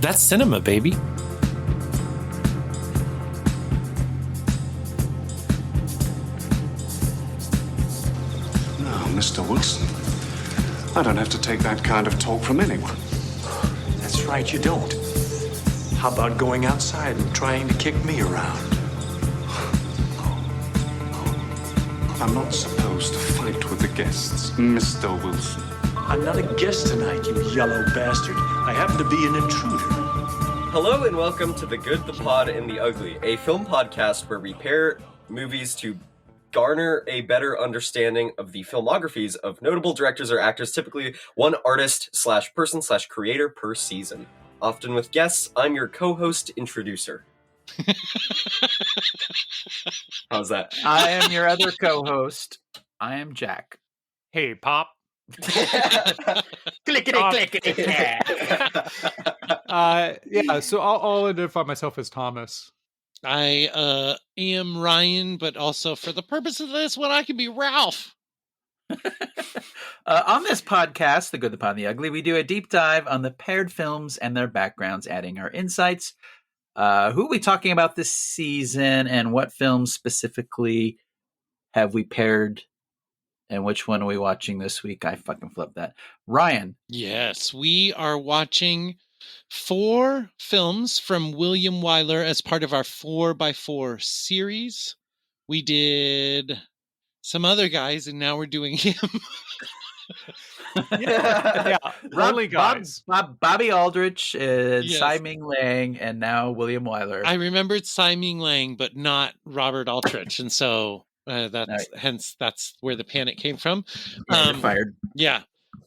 That's cinema, baby. No, Mr. Wilson. I don't have to take that kind of talk from anyone. That's right, you don't. How about going outside and trying to kick me around? I'm not supposed to fight with the guests, Mr. Wilson. I'm not a guest tonight, you yellow bastard. I happen to be an intruder. Hello and welcome to The Good, the Pod, and the Ugly, a film podcast where we pair movies to garner a better understanding of the filmographies of notable directors or actors, typically one artist/person/creator per season. Often with guests, I'm your co-host introducer. How's that? I am your other co-host. I am Jack. Hey, Pop. Clickety, clickety, Yeah, so I'll identify myself as Thomas. I am Ryan, but also for the purpose of this one, I can be Ralph. On this podcast, The Good, the Pod, and the Ugly, we do a deep dive on the paired films and their backgrounds, adding our insights. Who are we talking about this season, and what films specifically have we paired, and which one are we watching this week? I fucking flipped that. Ryan. Yes, we are watching 4 films from William Wyler as part of our 4x4 series. We did some other guys, and now we're doing him. Yeah, only guys. Bobby Aldrich, Yes. Tsai Ming Lang, and now William Wyler. I remembered Tsai Ming Lang, but not Robert Aldrich, and so that's where the panic came from. Yeah, you're fired. Yeah.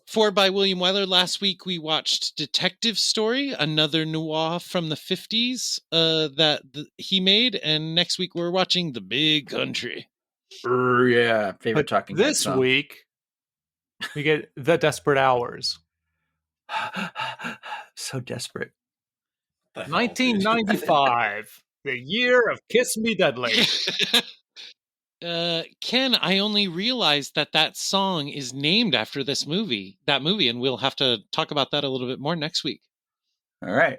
4 by William Wyler. Last week we watched Detective Story, another noir from the 50s he made, and next week we're watching The Big Country. Yeah, favorite But talking head this song. week, we get The Desperate Hours. So desperate. 1995, the year of Kiss Me Deadly. Ken, I only realized that song is named after that movie, and we'll have to talk about that a little bit more next week. All right.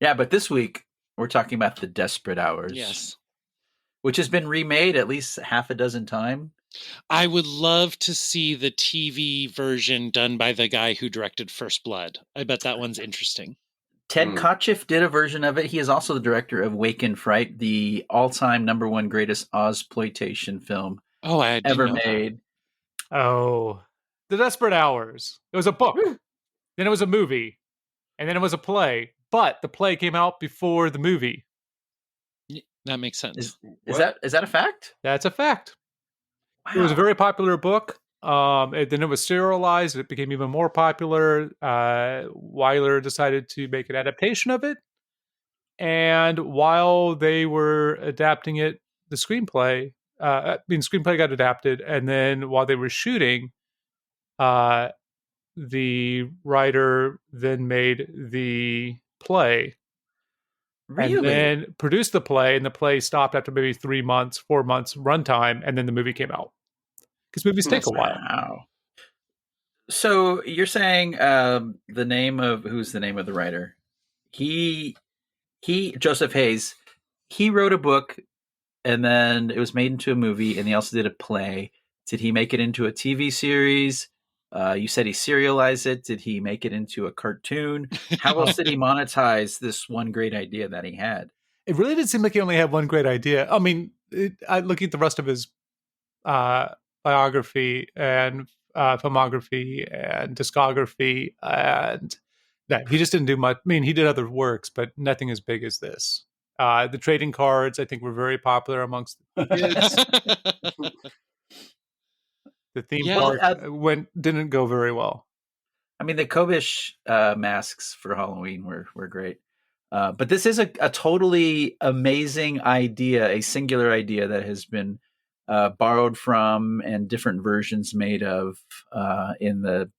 Yeah, but this week we're talking about The Desperate Hours. Yes. Which has been remade at least half a dozen times. I would love to see the TV version done by the guy who directed First Blood. I bet that one's interesting. Ted Kotcheff did a version of it. He is also the director of Wake and Fright, the all-time #1 greatest Ozploitation film ever made. Oh, The Desperate Hours. It was a book. Then it was a movie. And then it was a play. But the play came out before the movie. That makes sense. Is that a fact? That's a fact. Wow. It was a very popular book. Then it was serialized. It became even more popular. Wyler decided to make an adaptation of it. And while they were adapting it, the screenplay got adapted. And then while they were shooting, the writer then made the play. Really? And then produced the play, and the play stopped after maybe 4 months runtime, and then the movie came out. Because movies take a while. Wow. So you're saying who's the name of the writer? Joseph Hayes, he wrote a book, and then it was made into a movie, and he also did a play. Did he make it into a TV series? You said he serialized it. Did he make it into a cartoon? How else did he monetize this one great idea that he had? It really did seem like he only had one great idea. I mean, looking at the rest of his biography and filmography and discography, and that he just didn't do much. I mean, he did other works, but nothing as big as this. The trading cards, I think, were very popular amongst the kids. The theme park didn't go very well. I mean, the Kobish masks for Halloween were great. But this is a totally amazing idea, a singular idea that has been borrowed from and different versions made of in the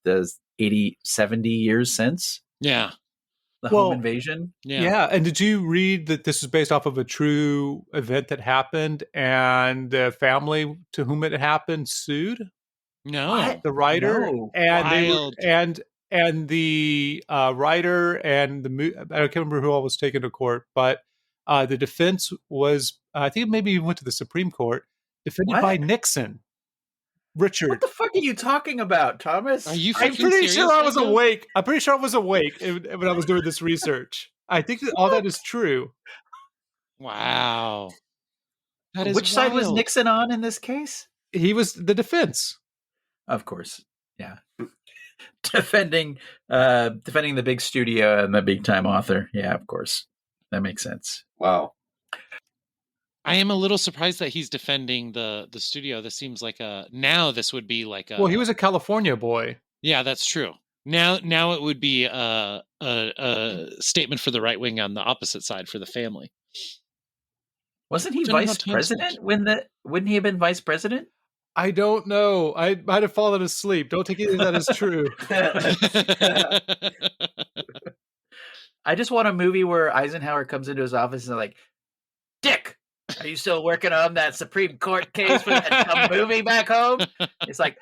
80, 70 years since. Yeah. The home invasion. Yeah. And did you read that this is based off of a true event that happened, and the family to whom it happened sued? No. The writer. No. And and the writer and I can't remember who all was taken to court, but the defense was, I think maybe even went to the Supreme Court, defended What? by Nixon. Richard. What the fuck are you talking about, Thomas? Are you I'm freaking pretty serious sure I was right now? awake. I'm pretty sure I was awake when I was doing this research. I think that all that is true. Wow. That is Which side was wild. Nixon on in this case? He was the defense. Of course, yeah. defending the big studio and the big time author. Yeah, of course, that makes sense. Wow. I am a little surprised that he's defending the studio. This seems like now this would be like a. Well, he was a California boy. Yeah, that's true. Now it would be a statement for the right wing on the opposite side for the family. Wasn't he Don't know how vice times president wouldn't he have been vice president? I don't know. I might have fallen asleep. Don't take any of that as true. I just want a movie where Eisenhower comes into his office and like, Dick, are you still working on that Supreme Court case for that dumb movie back home? It's like,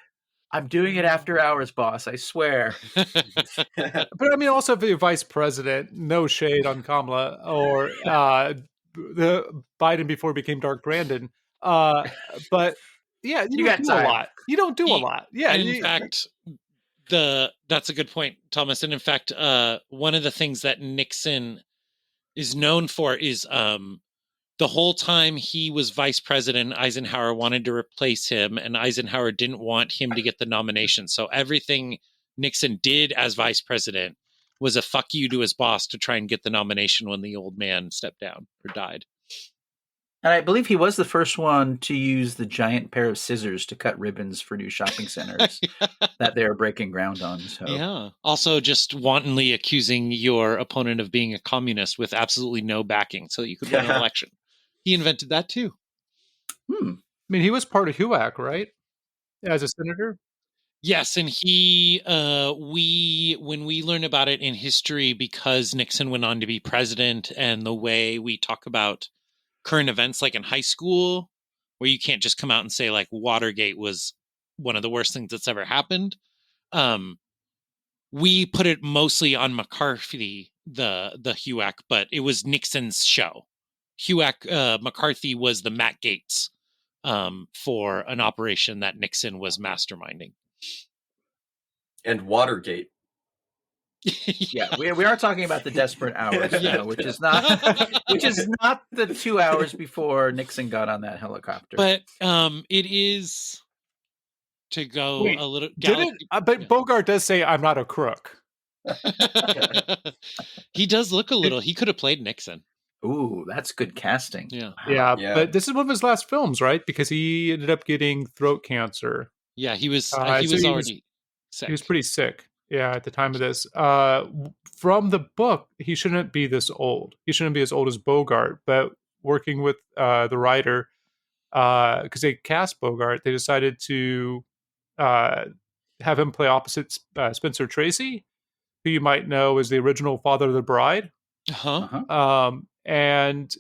I'm doing it after hours, boss. I swear. But I mean, also if you're vice president, no shade on Kamala or the Biden before he became Dark Brandon. But yeah, you got don't do time. a lot. You don't do a lot. Yeah. And in fact, that's a good point, Thomas. And in fact, one of the things that Nixon is known for is the whole time he was vice president, Eisenhower wanted to replace him, and Eisenhower didn't want him to get the nomination. So everything Nixon did as vice president was a fuck you to his boss to try and get the nomination when the old man stepped down or died. And I believe he was the first one to use the giant pair of scissors to cut ribbons for new shopping centers that they were breaking ground on. So. Yeah. Also, just wantonly accusing your opponent of being a communist with absolutely no backing so that you could win an election. He invented that too. I mean, he was part of HUAC, right? As a senator? Yes, and he when we learn about it in history, because Nixon went on to be president, and the way we talk about current events like in high school, where you can't just come out and say like Watergate was one of the worst things that's ever happened. We put it mostly on McCarthy, the HUAC, but it was Nixon's show. HUAC, McCarthy was the Matt Gaetz for an operation that Nixon was masterminding. And Watergate. Yeah, we are talking about the desperate hours, now, which is not the 2 hours before Nixon got on that helicopter. But it is to go a little. But Bogart does say, "I'm not a crook." He does look a little. He could have played Nixon. Ooh, that's good casting. Yeah. Yeah, but this is one of his last films, right? Because he ended up getting throat cancer. Yeah, he was. So he was already sick. He was pretty sick. Yeah, at the time of this. From the book, he shouldn't be this old. He shouldn't be as old as Bogart. But working with the writer, because they cast Bogart, they decided to have him play opposite Spencer Tracy, who you might know as the original father of the bride. And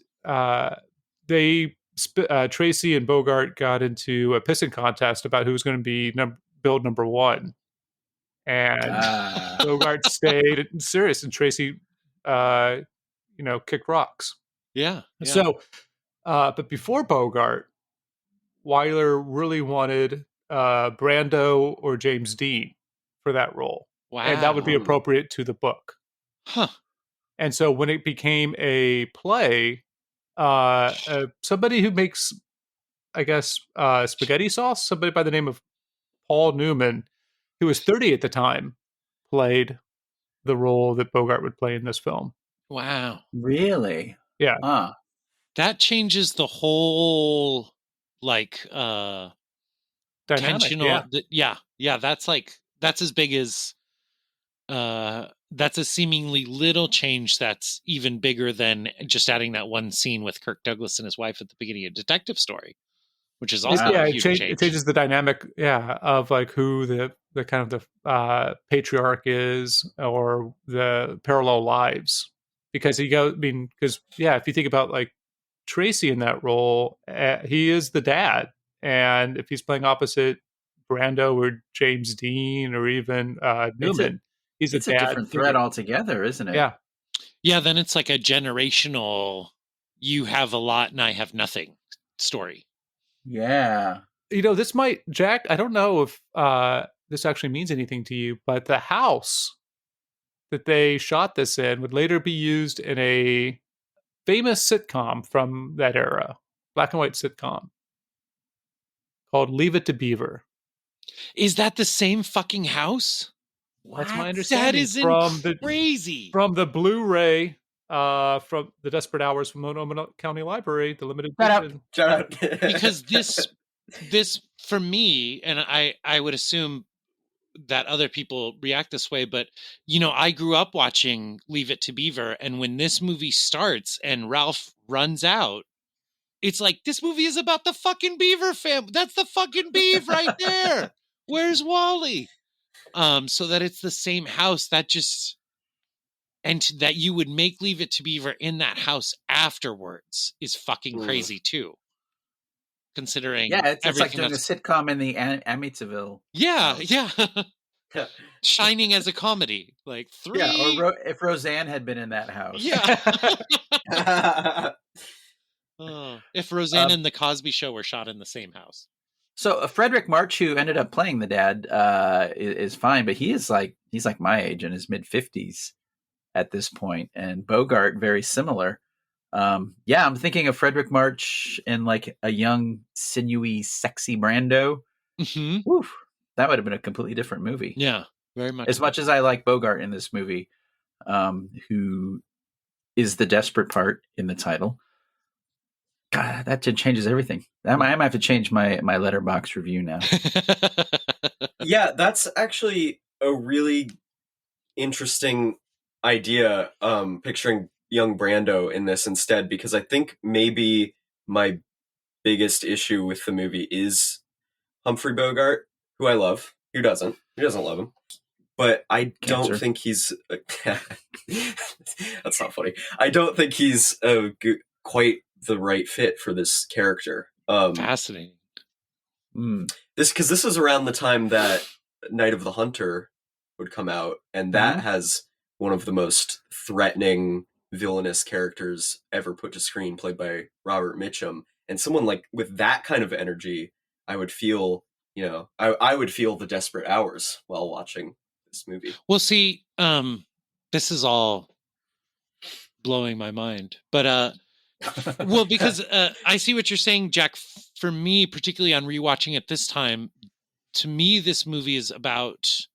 Tracy and Bogart got into a pissing contest about who was going to be build number one. And Bogart stayed serious, and Tracy, kicked rocks. Yeah. So, but before Bogart, Wyler really wanted Brando or James Dean for that role. Wow. And that would be appropriate to the book. Huh. And so when it became a play, somebody who makes, I guess, spaghetti sauce, somebody by the name of Paul Newman, who was 30 at the time, played the role that Bogart would play in this film. Wow. Really? Yeah. That changes the whole Dynamic, tensional. Yeah. That's as big as that's a seemingly little change that's even bigger than just adding that one scene with Kirk Douglas and his wife at the beginning of Detective Story, which is also a huge change. It changes the dynamic, of like who the kind of the patriarch is, or the parallel lives. Because if you think about like Tracy in that role, he is the dad, and if he's playing opposite Brando or James Dean or even Newman, He's It's a a dad different figure. threat altogether, isn't it? Yeah. Yeah, then it's like a generational, you have a lot and I have nothing story. Yeah. This might, Jack, I don't know if this actually means anything to you, but the house that they shot this in would later be used in a famous sitcom from that era, black and white sitcom called Leave It to Beaver. Is that the same fucking house? That's my What? understanding. That is crazy. From the Blu-ray from the Desperate Hours from Monona County Library, the limited Shut up. edition. Shut up. Because this for me, and I would assume that other people react this way, but I grew up watching Leave It to Beaver, and when this movie starts and Ralph runs out, it's like, this movie is about the fucking Beaver family. That's the fucking Beaver right there. Where's Wally? So that it's the same house, that just, and that you would make Leave It to Beaver in that house afterwards is fucking crazy too. Considering Yeah, it's like doing that's... a sitcom in the Amityville. Yeah, house. yeah. Shining as a comedy, like 3. Yeah, or if Roseanne had been in that house. Yeah. If Roseanne and the Cosby Show were shot in the same house. So Fredric March, who ended up playing the dad, is fine, but he's like my age, in his mid-50s at this point, and Bogart very similar. Yeah, I'm thinking of Fredric March and like a young, sinewy, sexy Brando. Mm-hmm. Woof, that would have been a completely different movie. Yeah, very much. As much as I like Bogart in this movie, who is the desperate part in the title. God, that changes everything. I might have to change my Letterboxd review now. Yeah, that's actually a really interesting idea, picturing young Brando in this instead, because I think maybe my biggest issue with the movie is Humphrey Bogart, who I love. Who doesn't? Who doesn't love him? But I don't think he's... That's not funny. I don't think he's quite the right fit for this character. Fascinating. Because this was around the time that Night of the Hunter would come out, and that has one of the most threatening, villainous characters ever put to screen, played by Robert Mitchum. And someone like with that kind of energy, I would feel, I would feel the desperate hours while watching this movie. Well, see, this is all blowing my mind, but well, because I see what you're saying, Jack. For me, particularly on rewatching it this time, to me, this movie is about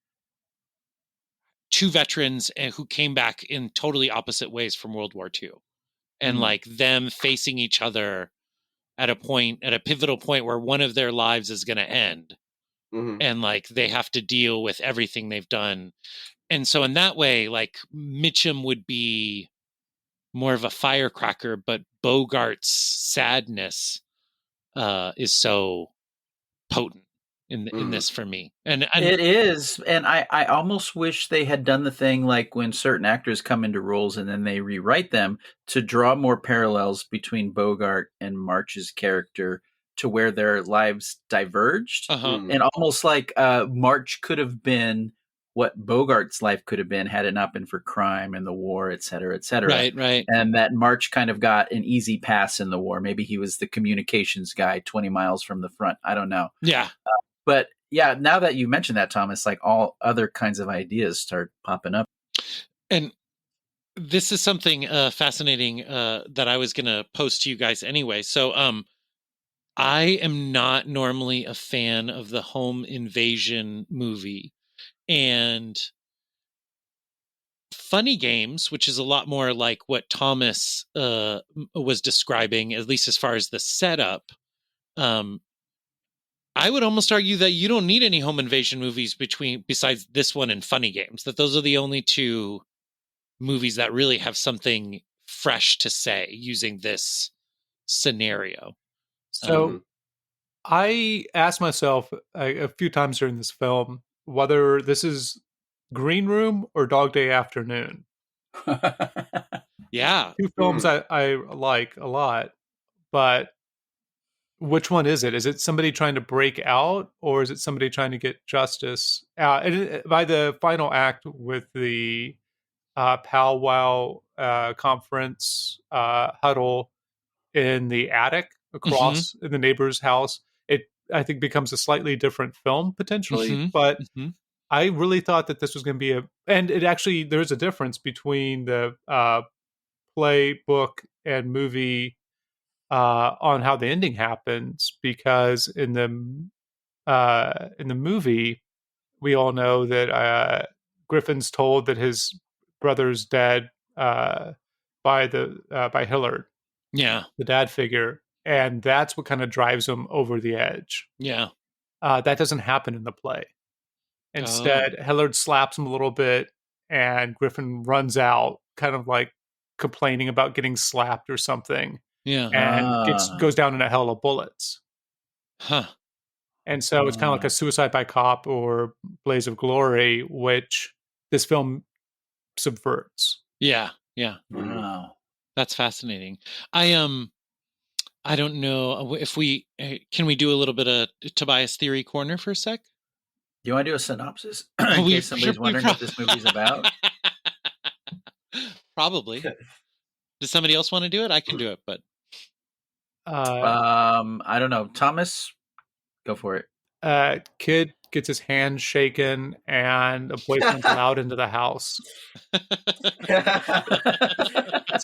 two veterans who came back in totally opposite ways from World War II, and like them facing each other at a pivotal point where one of their lives is going to end, and like they have to deal with everything they've done. And so in that way, like Mitchum would be more of a firecracker, but Bogart's sadness is so potent in this for me. And it is. And I almost wish they had done the thing like when certain actors come into roles and then they rewrite them to draw more parallels between Bogart and March's character to where their lives diverged. And almost like March could have been what Bogart's life could have been had it not been for crime and the war, et cetera, et cetera. Right. And that March kind of got an easy pass in the war. Maybe he was the communications guy 20 miles from the front. I don't know. Yeah. But yeah, now that you mentioned that, Thomas, like all other kinds of ideas start popping up. And this is something fascinating that I was going to post to you guys anyway. So I am not normally a fan of the home invasion movie. And Funny Games, which is a lot more like what Thomas was describing, at least as far as the setup, I would almost argue that you don't need any home invasion movies besides this one and Funny Games, that those are the only two movies that really have something fresh to say using this scenario. So I asked myself a few times during this film whether this is Green Room or Dog Day Afternoon. Yeah. Two films I like a lot, but which one is it? Is it somebody trying to break out, or is it somebody trying to get justice? By the final act with the powwow conference huddle in the attic across in the neighbor's house, it I think becomes a slightly different film potentially. But I really thought that this was going to be and it actually there's a difference between the play, book, and movie on how the ending happens, because in the movie we all know that Griffin's told that his brother's dead by Hilliard, the dad figure, and that's what kind of drives him over the edge. That doesn't happen in the play. Instead, Hilliard slaps him a little bit, and Griffin runs out, kind of like complaining about getting slapped or something. And goes down in a hell of bullets. And so it's kind of like a Suicide by Cop or Blaze of Glory, which this film subverts. Wow. That's fascinating. I don't know if we can we do a little bit of Tobias Theory Corner for a sec? Do you want to do a synopsis in case somebody's wondering what this movie's about? Probably. Does somebody else want to do it? I can do it, but I don't know. Thomas, go for it. Kid gets his hand shaken and a boyfriend's allowed into the house. It's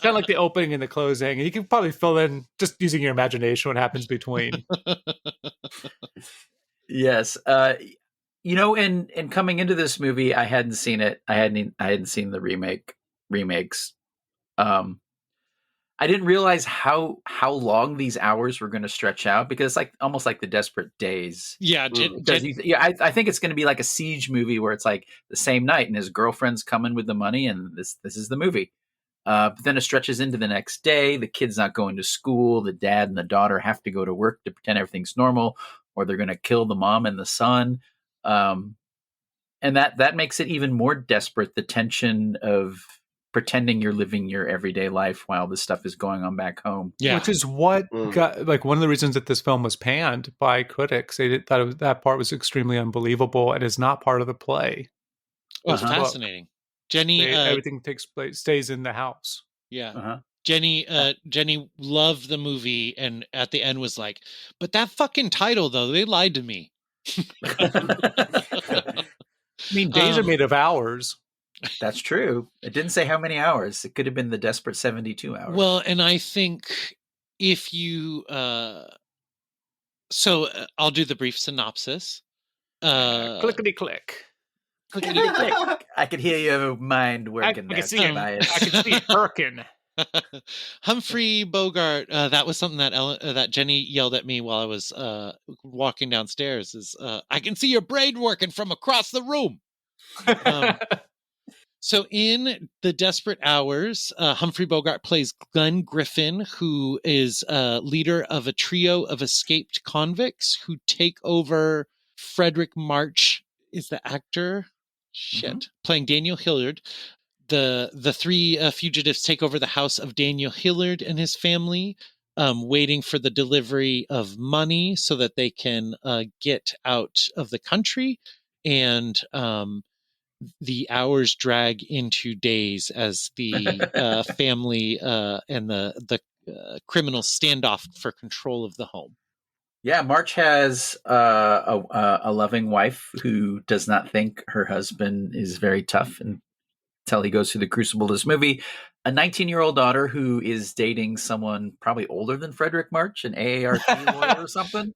kind of like the opening and the closing. And you can probably fill in, just using your imagination, what happens between. Yes. You know, in coming into this movie, I hadn't seen it. I hadn't seen the remakes. I didn't realize how long these hours were going to stretch out, because it's like almost like the Desperate Days. I think it's going to be like a siege movie where it's like the same night and his girlfriend's coming with the money and this is the movie. But then it stretches into the next day. The kid's not going to school. The dad and the daughter have to go to work to pretend everything's normal, or they're going to kill the mom and the son. And that makes it even more desperate. The tension of pretending you're living your everyday life while this stuff is going on back home. Which is what got, like, one of the reasons that this film was panned by critics. They thought that part was extremely unbelievable and is not part of the play. It's fascinating. Jenny, everything stays in the house. Jenny loved the movie, and at the end was like, but that fucking title though, they lied to me. I mean, days are made of hours. That's true. It didn't say how many hours. It could have been the desperate 72 hours. Well, and I think if you I'll do the brief synopsis. Clickety click. Clickety click. I could hear your mind working. I can see it. I can see it working. Humphrey Bogart. That was something that Jenny yelled at me while I was walking downstairs. Is I can see your brain working from across the room. So in The Desperate Hours, Humphrey Bogart plays Glenn Griffin, who is leader of a trio of escaped convicts who take over. Fredric March is the actor. Playing Daniel Hilliard. The three fugitives take over the house of Daniel Hilliard and his family, waiting for the delivery of money so that they can get out of the country. And the hours drag into days as the family and the criminals stand off for control of the home. Yeah, March has a loving wife who does not think her husband is very tough until he goes through the crucible of this movie. A 19-year-old daughter who is dating someone probably older than Fredric March, an AARP lawyer or something.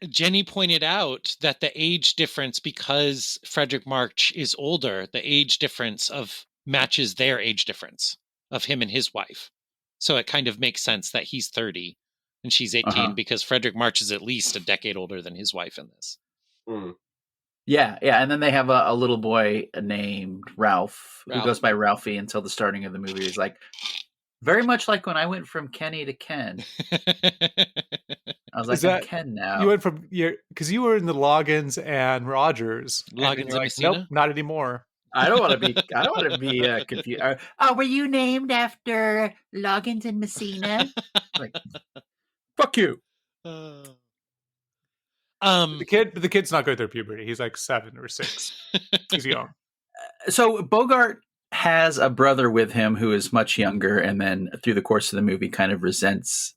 Jenny pointed out that the age difference, because Fredric March is older, the age difference matches their age difference of him and his wife. So it kind of makes sense that he's 30 and she's 18 because Fredric March is at least a decade older than his wife in this. Yeah. And then they have a little boy named Ralph, who goes by Ralphie until the starting of the movie. He's like, very much like when I went from Kenny to Ken. I was like, I'm Ken now. You went from because you were in the Loggins and Rogers. Loggins and like, Messina? Nope, not anymore. I don't want to be confused. Oh, were you named after Loggins and Messina? Like, Fuck you. The kid's not going through puberty. He's like 7 or 6. He's young. So Bogart has a brother with him who is much younger, and then through the course of the movie kind of resents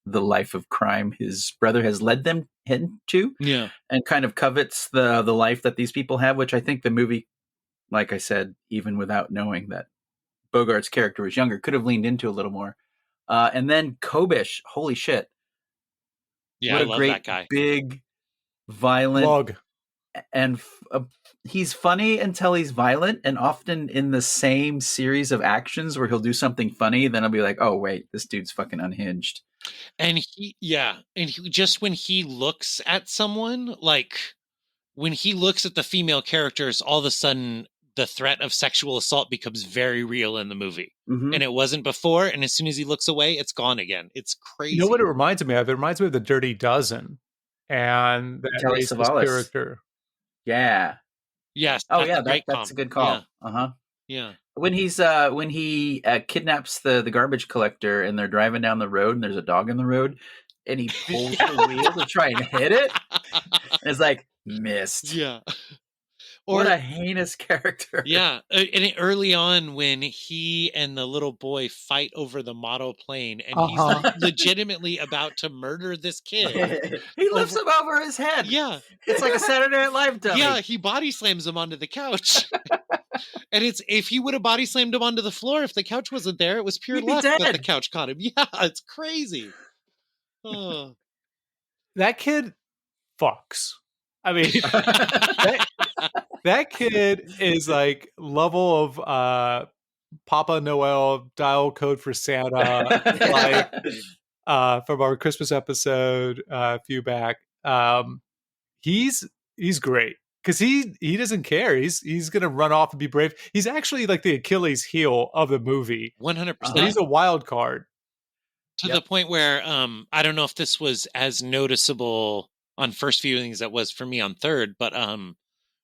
the life of crime his brother has led them into, and kind of covets the life that these people have, which I think the movie, like I said, even without knowing that Bogart's character was younger, could have leaned into a little more. And then Kobish, holy shit. Yeah, what I a love great, that guy. big, violent, Log. and he's funny until he's violent, and often in the same series of actions where he'll do something funny, then I'll be like, oh wait, this dude's fucking unhinged. And he just when he looks at someone, like when he looks at the female characters, all of a sudden the threat of sexual assault becomes very real in the movie. Mm-hmm. And it wasn't before, and as soon as he looks away, it's gone again. It's crazy. You know what it reminds me of? It reminds me of The Dirty Dozen and that Telly racist Savalas. character. Yeah. Yes. Oh that's yeah, a great that's a comp. good call. Yeah. Uh-huh. Yeah. When he kidnaps the garbage collector and they're driving down the road and there's a dog in the road and he pulls the wheel to try and hit it, and it's like, missed. Yeah. What a heinous character. Yeah. And early on when he and the little boy fight over the model plane and he's like legitimately about to murder this kid. He lifts him over his head. Yeah. It's like a Saturday Night Live dummy. Yeah, he body slams him onto the couch. And it's if he would have body slammed him onto the floor, if the couch wasn't there, it was pure He'd be luck that dead. the couch caught him. Yeah, it's crazy. Oh. That kid fucks. I mean, that kid is like level of Papa Noel dial code for Santa, like from our Christmas episode a few back. He's great because he doesn't care. He's gonna run off and be brave. He's actually like the Achilles heel of the movie. 100%. He's a wild card to the point where I don't know if this was as noticeable on first viewings as it was for me on third, but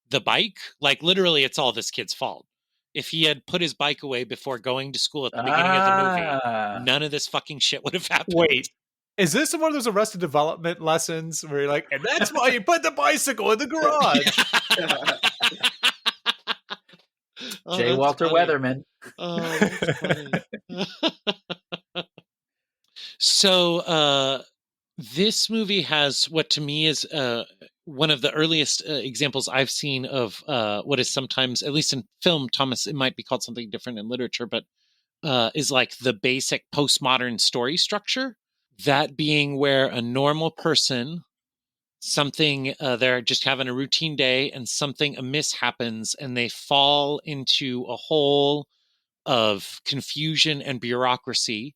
the bike, like literally it's all this kid's fault. If he had put his bike away before going to school at the beginning of the movie, none of this fucking shit would have happened. Wait, is this one of those Arrested Development lessons where you're like, and that's why you put the bicycle in the garage? J. Walter funny. Weatherman. Oh, that's funny. So this movie has what to me is one of the earliest examples I've seen of what is sometimes, at least in film, Thomas, it might be called something different in literature, but is like the basic postmodern story structure. That being where a normal person, something, they're just having a routine day and something amiss happens and they fall into a hole of confusion and bureaucracy.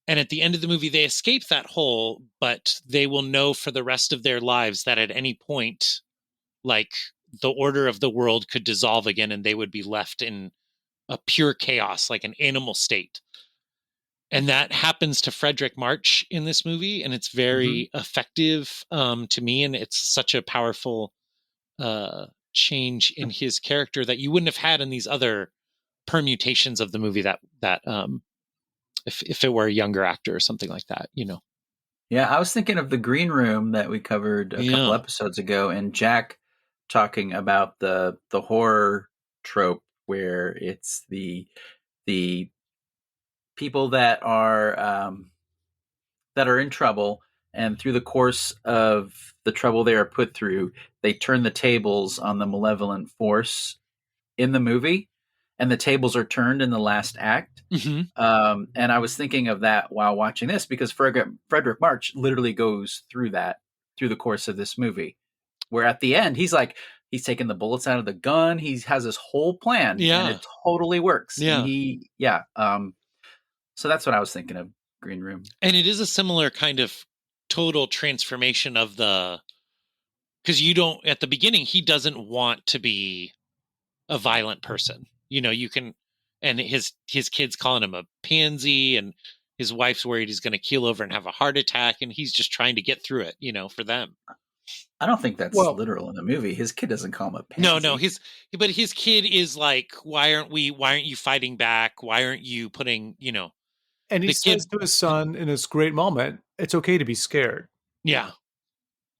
And at the end of the movie, they escape that hole, but they will know for the rest of their lives that at any point, like the order of the world could dissolve again and they would be left in a pure chaos, like an animal state. And that happens to Fredric March in this movie. And it's very effective to me. And it's such a powerful change in his character that you wouldn't have had in these other permutations of the movie that if it were a younger actor or something like that, you know. Yeah, I was thinking of The Green Room that we covered a couple episodes ago, and Jack talking about the horror trope where it's the people that are in trouble, and through the course of the trouble they are put through, they turn the tables on the malevolent force in the movie, and the tables are turned in the last act. And I was thinking of that while watching this because Fredric March literally goes through that through the course of this movie, where at the end he's taking the bullets out of the gun. He has his whole plan, and it totally works. Yeah, so that's what I was thinking of Green Room, and it is a similar kind of total transformation of because you don't at the beginning he doesn't want to be a violent person. You know, you can. And his kid's calling him a pansy, and his wife's worried he's going to keel over and have a heart attack, and he's just trying to get through it, you know, for them. I don't think that's literal in the movie. His kid doesn't call him a pansy. No, but his kid is like, why aren't you fighting back? Why aren't you putting, you know, And he the says kid, to his son in this great moment, it's okay to be scared. yeah,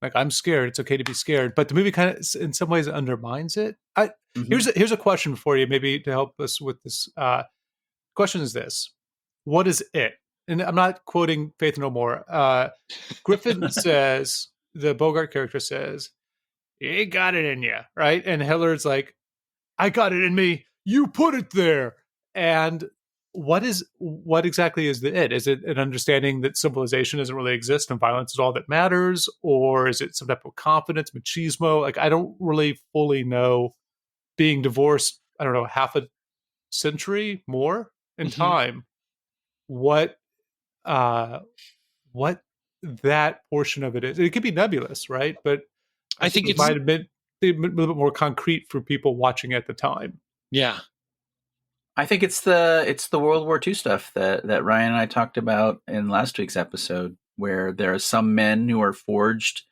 Like, I'm scared. It's okay to be scared. But the movie kind of, in some ways, undermines it. Mhm. Here's a question for you, maybe to help us with this. Question is this: what is it? And I'm not quoting Faith No More. Griffin says, the Bogart character says, "You got it in you," right? And Hilliard's like, "I got it in me. You put it there." And what exactly is the it? Is it an understanding that civilization doesn't really exist and violence is all that matters, or is it some type of confidence, machismo? Like, I don't really fully know. Being divorced, I don't know, half a century more in Mhm. time, what uh what that portion of it is. It could be nebulous, right? But I I think think it it's, might have been a little bit more concrete for people watching at the time. yeah, I think it's the World War II stuff that Ryan and I talked about in last week's episode, where there are some men who are forged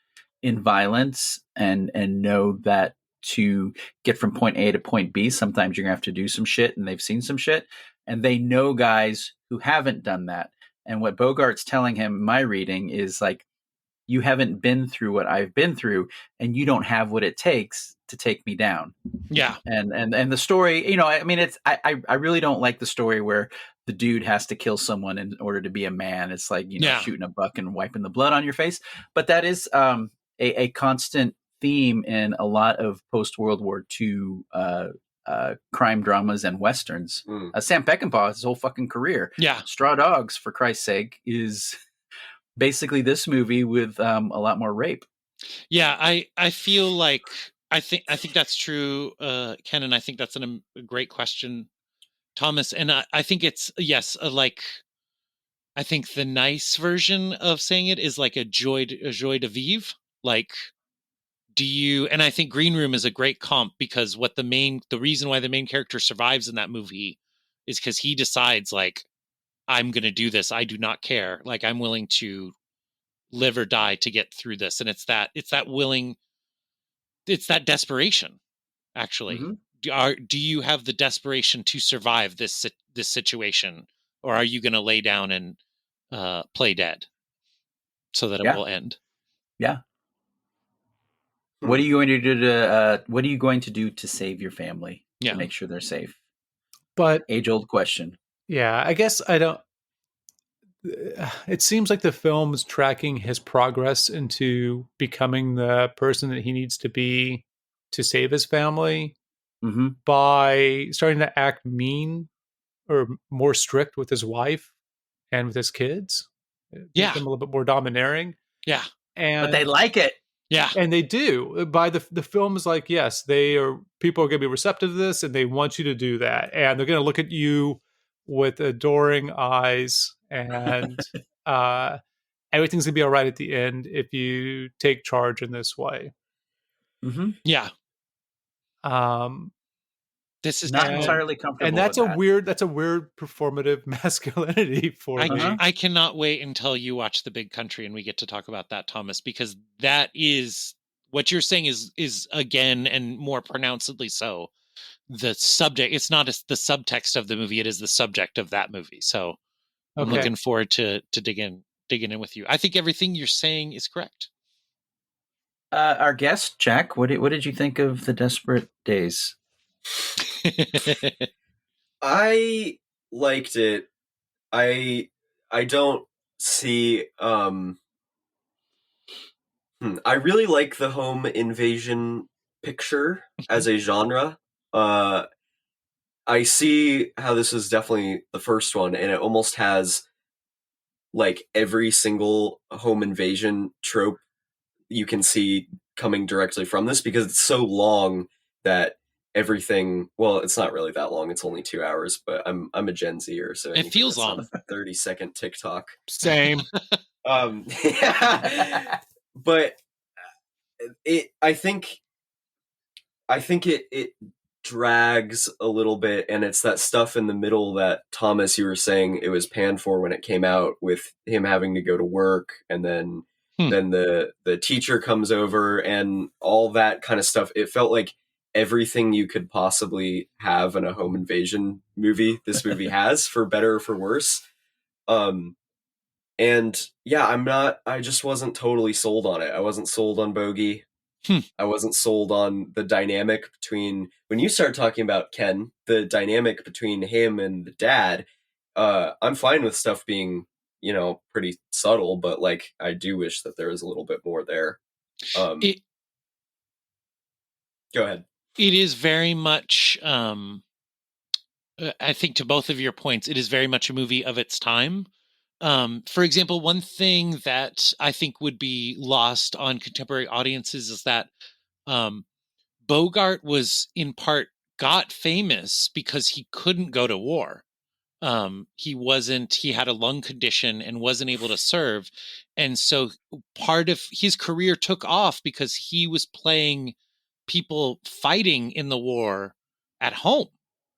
in violence and know that to get from point A to point B, sometimes you're gonna have to do some shit, and they've seen some shit, and they know guys who haven't done that. And what Bogart's telling him in my reading is like, you haven't been through what I've been through, and you don't have what it takes to take me down. yeah, And the story, you know, I mean, it's I really don't like the story where the dude has to kill someone in order to be a man. It's like, you know, Yeah. shooting a buck and wiping the blood on your face. But that is a constant theme in a lot of post World War II crime dramas and westerns. Sam Peckinpah, his whole fucking career, yeah. Straw Dogs, for Christ's sake, is basically this movie with a lot more rape. Yeah, I feel like I think that's true, Ken, and I think that's a great question, Thomas. And I think it's, yes, like, I think the nice version of saying it is like a joy de vivre. Like, do you? And I think Green Room is a great comp, because the reason why the main character survives in that movie is because he decides, like, I'm going to do this. I do not care. Like, I'm willing to live or die to get through this. And it's that desperation, actually. Mhm. Do you have the desperation to survive this situation, or are you going to lay down and play dead so that it Yeah. will end? Yeah. What are you going to do to what are you going to do to save your family? Yeah. To make sure they're safe? But Age-old question. yeah, I guess I don't. It seems like the film is tracking his progress into becoming the person that he needs to be to save his family Mm-hmm. by starting to act mean or more strict with his wife and with his kids. Yeah. Become a little bit more domineering. Yeah. And But they like it. Yeah. And they do. By the film is like, yes, people are going to be receptive to this, and they want you to do that, and they're going to look at you with adoring eyes, and everything's going to be all right at the end if you take charge in this way. Mm-hmm. Yeah. This is not entirely comfortable. And that's a weird performative masculinity for me. I cannot wait until you watch The Big Country and we get to talk about that, Thomas, because that is what you're saying is again, and more pronouncedly so, the subject. It's not the subtext of the movie; it is the subject of that movie. So I'm looking forward to digging in with you. I think everything you're saying is correct. Our guest, Jack, what did you think of The Desperate Days? I liked it. I don't see I really like the home invasion picture as a genre. I see how this is definitely the first one, and it almost has like every single home invasion trope you can see coming directly from this, because it's so long that everything, well, it's not really that long, it's only 2 hours, but I'm a Gen Zer, so it feels long. 30-second TikTok. Same. Yeah. But I think it drags a little bit, and it's that stuff in the middle that, Thomas, you were saying it was panned for when it came out, with him having to go to work, and then the teacher comes over and all that kind of stuff. It felt like everything you could possibly have in a home invasion movie, this movie has, for better or for worse. And yeah, I just wasn't totally sold on it. I wasn't sold on Bogey. I wasn't sold on the dynamic between, when you start talking about Ken, the dynamic between him and the dad, I'm fine with stuff being, pretty subtle, but like, I do wish that there was a little bit more there. Go ahead. It is very much, I think to both of your points, it is very much a movie of its time. For example, one thing that I think would be lost on contemporary audiences is that Bogart was in part got famous because he couldn't go to war. He had a lung condition and wasn't able to serve. And so part of his career took off because he was playing people fighting in the war at home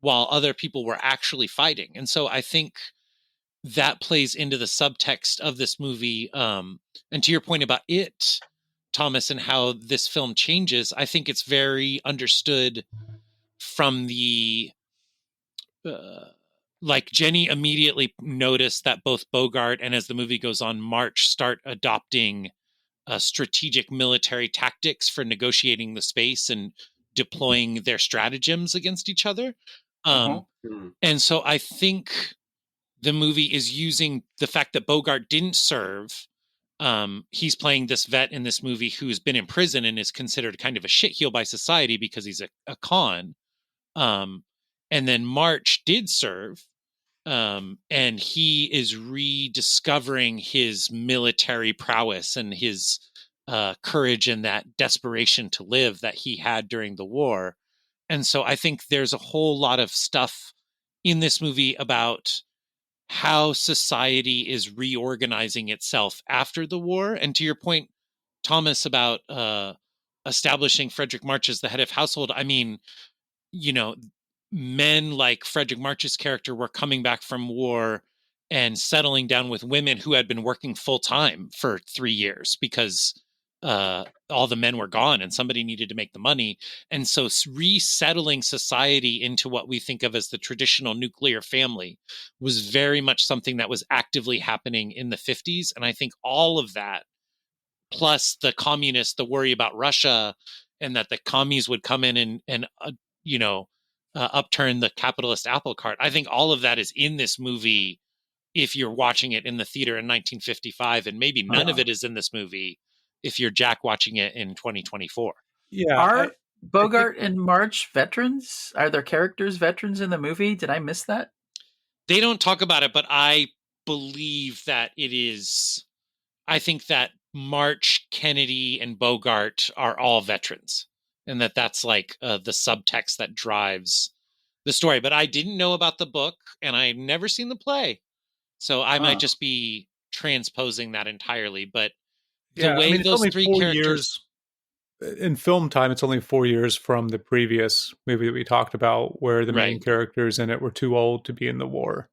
while other people were actually fighting. And so I think that plays into the subtext of this movie. And to your point about it, Thomas, and how this film changes, I think it's very understood from the, like Jenny immediately noticed that both Bogart and, as the movie goes on, March start adopting strategic military tactics for negotiating the space and deploying their stratagems against each other. And so I think the movie is using the fact that Bogart didn't serve. He's playing this vet in this movie who's been in prison and is considered kind of a shitheel by society because he's a con. And then March did serve. And he is rediscovering his military prowess and his courage and that desperation to live that he had during the war. And so I think there's a whole lot of stuff in this movie about how society is reorganizing itself after the war. And to your point, Thomas, about establishing Fredric March as the head of household, I mean, men like Fredric March's character were coming back from war and settling down with women who had been working full time for 3 years because all the men were gone and somebody needed to make the money. And so resettling society into what we think of as the traditional nuclear family was very much something that was actively happening in the 50s. And I think all of that, plus the worry about Russia and that the commies would come in and upturn the capitalist apple cart. I think all of that is in this movie if you're watching it in the theater in 1955, and maybe none of it is in this movie if you're Jack watching it in 2024. Yeah. Are Bogart and March veterans? Are their characters veterans in the movie? Did I miss that? They don't talk about it, but I believe that it is. I think that March, Kennedy, and Bogart are all veterans, and that's like the subtext that drives the story. But I didn't know about the book, and I've never seen the play, so I might just be transposing that entirely. But the way those three characters in film time, it's only 4 years from the previous movie that we talked about, where the main characters in it were too old to be in the war.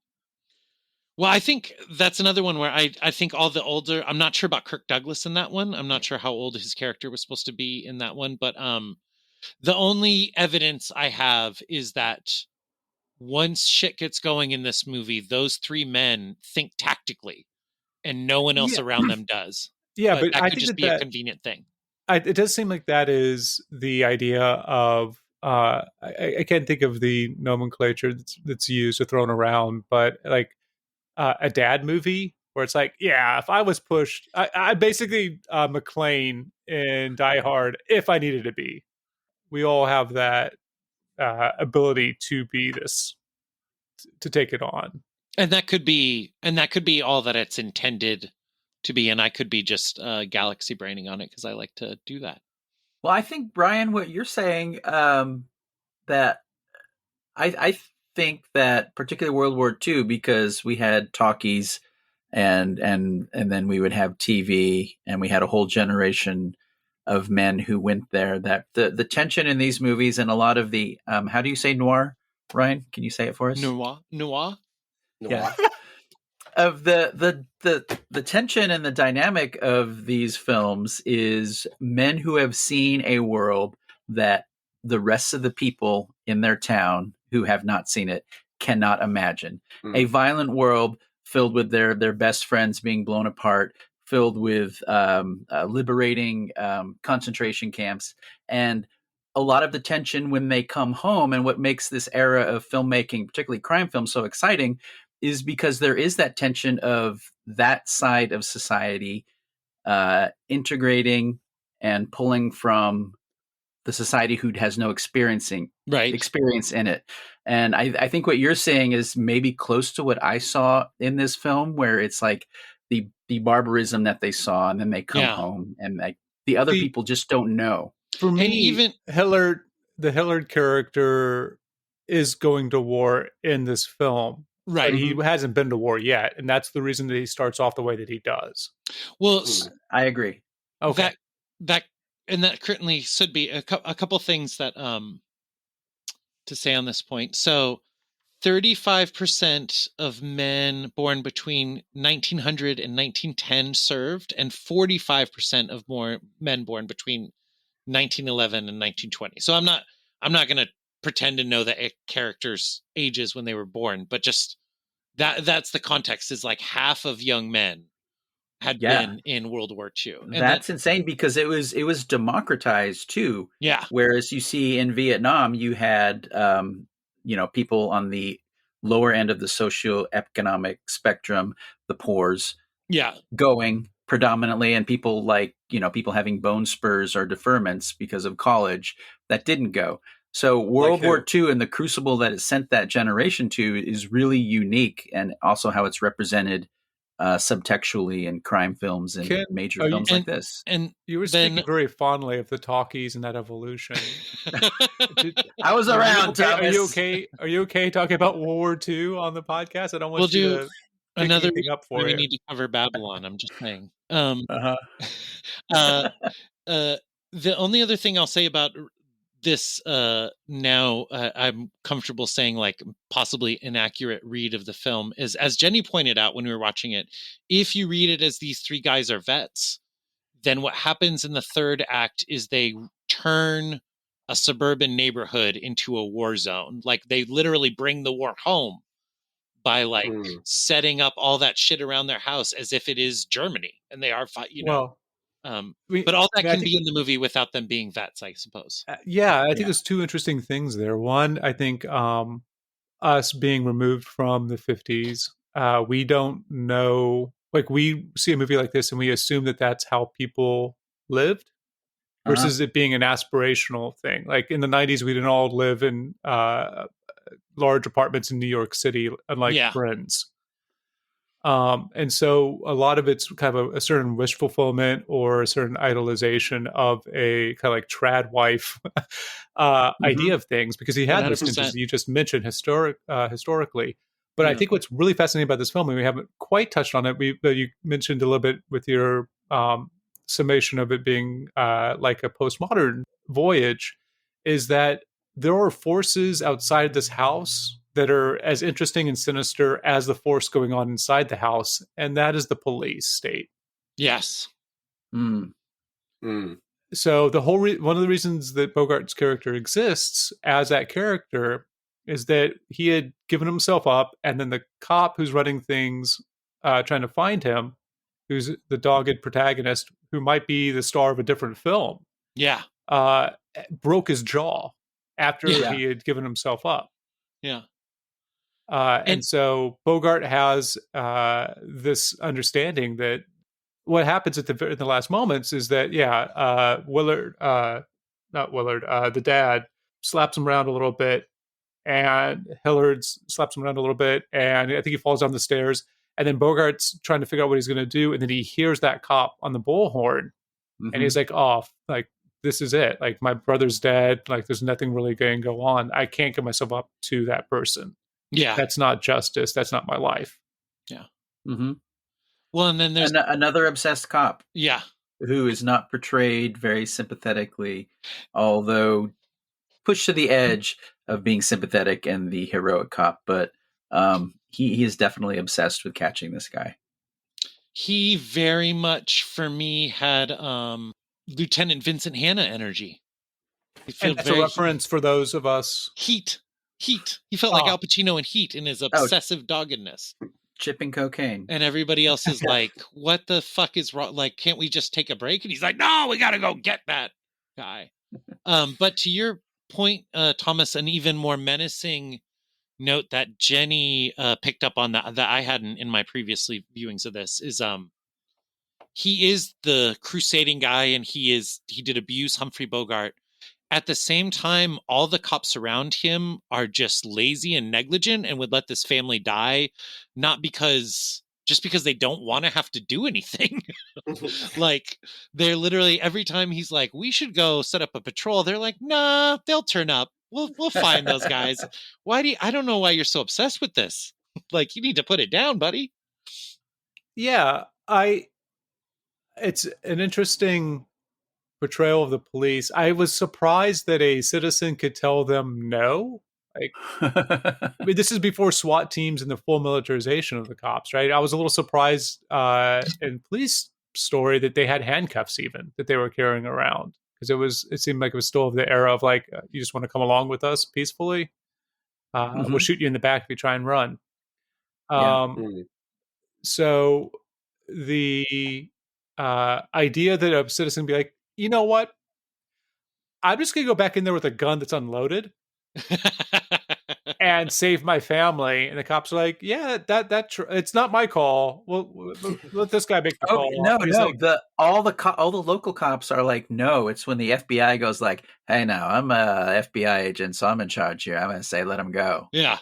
Well, I think that's another one where I think all the older, I'm not sure about Kirk Douglas in that one. I'm not sure how old his character was supposed to be in that one, but the only evidence I have is that once shit gets going in this movie, those three men think tactically and no one else around them does. Yeah, but that I could think just be a convenient thing. It does seem like that is the idea of, I can't think of the nomenclature that's used or thrown around, but like a dad movie where it's like, yeah, if I was pushed, I basically McClane in Die Hard if I needed to be. We all have that ability to be this, to take it on. And that could be all that it's intended to be, and I could be just galaxy braining on it because I like to do that. Well, I think, Brian, what you're saying, that I think that particularly World War II, because we had talkies and then we would have TV, and we had a whole generation of men who went there, that the tension in these movies and a lot of the how do you say noir, Ryan? Can you say it for us? Noir. Yeah. Of the tension and the dynamic of these films is men who have seen a world that the rest of the people in their town who have not seen it cannot imagine. A violent world filled with their best friends being blown apart, filled with liberating concentration camps, and a lot of the tension when they come home. And what makes this era of filmmaking, particularly crime film, so exciting is because there is that tension of that side of society integrating and pulling from the society who has no experience in it. And I think what you're saying is maybe close to what I saw in this film, where it's like the barbarism that they saw, and then they come home, and like the other people just don't know. For me, And even the Hilliard character is going to war in this film. Right. But he hasn't been to war yet, and that's the reason that he starts off the way that he does. Well, I agree. Okay. That certainly should be a couple things that to say on this point. So 35% of men born between 1900 and 1910 served, and 45% of more men born between 1911 and 1920. So I'm not going to pretend to know the characters' ages when they were born, but just that's the context, is like half of young men had been in World War II. And that's insane, because it was democratized too. Yeah. Whereas you see in Vietnam, you had people on the lower end of the socioeconomic spectrum, the poors, going predominantly, and people like people having bone spurs or deferments because of college that didn't go. So World War II and the crucible that it sent that generation to is really unique, and also how it's represented subtextually in crime films and major films like this. And you were speaking very fondly of the talkies and that evolution. I was around. Are you okay? Are you okay talking about World War II on the podcast? I don't want you to another pick up for we you. need to cover Babylon. I'm just saying. The only other thing I'll say about this now, I'm comfortable saying like possibly inaccurate read of the film is, as Jenny pointed out when we were watching it, if you read it as these three guys are vets, then what happens in the third act is they turn a suburban neighborhood into a war zone. Like they literally bring the war home by like setting up all that shit around their house as if it is Germany, and they are, but all that can be in the movie without them being vets, I suppose. I think there's two interesting things there. One, I think us being removed from the 50s, we don't know, like we see a movie like this and we assume that that's how people lived versus it being an aspirational thing. Like in the 90s, we didn't all live in large apartments in New York City, unlike Friends. And so a lot of it's kind of a certain wish fulfillment or a certain idolization of a kind of like trad wife idea of things, because he had 100%. This, as you just mentioned, historically. But I think what's really fascinating about this film, and we haven't quite touched on it, but you mentioned a little bit with your summation of it being like a postmodern voyage, is that there are forces outside this house that are as interesting and sinister as the force going on inside the house, and that is the police state. Yes. So the whole one of the reasons that Bogart's character exists as that character is that he had given himself up, and then the cop who's running things, trying to find him, who's the dogged protagonist, who might be the star of a different film, broke his jaw after he had given himself up. And so Bogart has this understanding that what happens in the last moments is that the dad slaps him around a little bit, and Hilliard slaps him around a little bit, and I think he falls down the stairs, and then Bogart's trying to figure out what he's going to do, and then he hears that cop on the bullhorn, and he's like, "Oh, like this is it. Like my brother's dead. Like there's nothing really going to go on. I can't give myself up to that person. Yeah, that's not justice. That's not my life." Yeah. Well, and then there's another obsessed cop. Who is not portrayed very sympathetically, although pushed to the edge of being sympathetic and the heroic cop. But he is definitely obsessed with catching this guy. He very much, for me, had Lieutenant Vincent Hanna energy. And that's a reference for those of us. Heat. He felt like Al Pacino in Heat in his obsessive doggedness. chipping cocaine. And everybody else is like, what the fuck is wrong? Like, can't we just take a break? And he's like, no, we got to go get that guy. But to your point, Thomas, an even more menacing note that Jenny picked up on that I hadn't in my previous viewings of this is he is the crusading guy, and he did abuse Humphrey Bogart. At the same time, all the cops around him are just lazy and negligent and would let this family die, not because they don't want to have to do anything. Like, they're literally, every time he's like, we should go set up a patrol, they're like, nah, they'll turn up. We'll find those guys. I don't know why you're so obsessed with this. Like, you need to put it down, buddy. Yeah, it's an interesting portrayal of the police. I was surprised that a citizen could tell them no. Like, I mean, this is before SWAT teams and the full militarization of the cops, right? I was a little surprised in police story that they had handcuffs even that they were carrying around, because it seemed like it was still of the era of like, you just want to come along with us peacefully. We'll shoot you in the back if you try and run. So the idea that a citizen be like, you know what? I'm just going to go back in there with a gun that's unloaded and save my family. And the cops are like, yeah, it's not my call. Well, let this guy make the call. No. Like, all the local cops are like, no. It's when the FBI goes like, hey, now I'm a FBI agent, so I'm in charge here. I'm going to say, let him go. Yeah.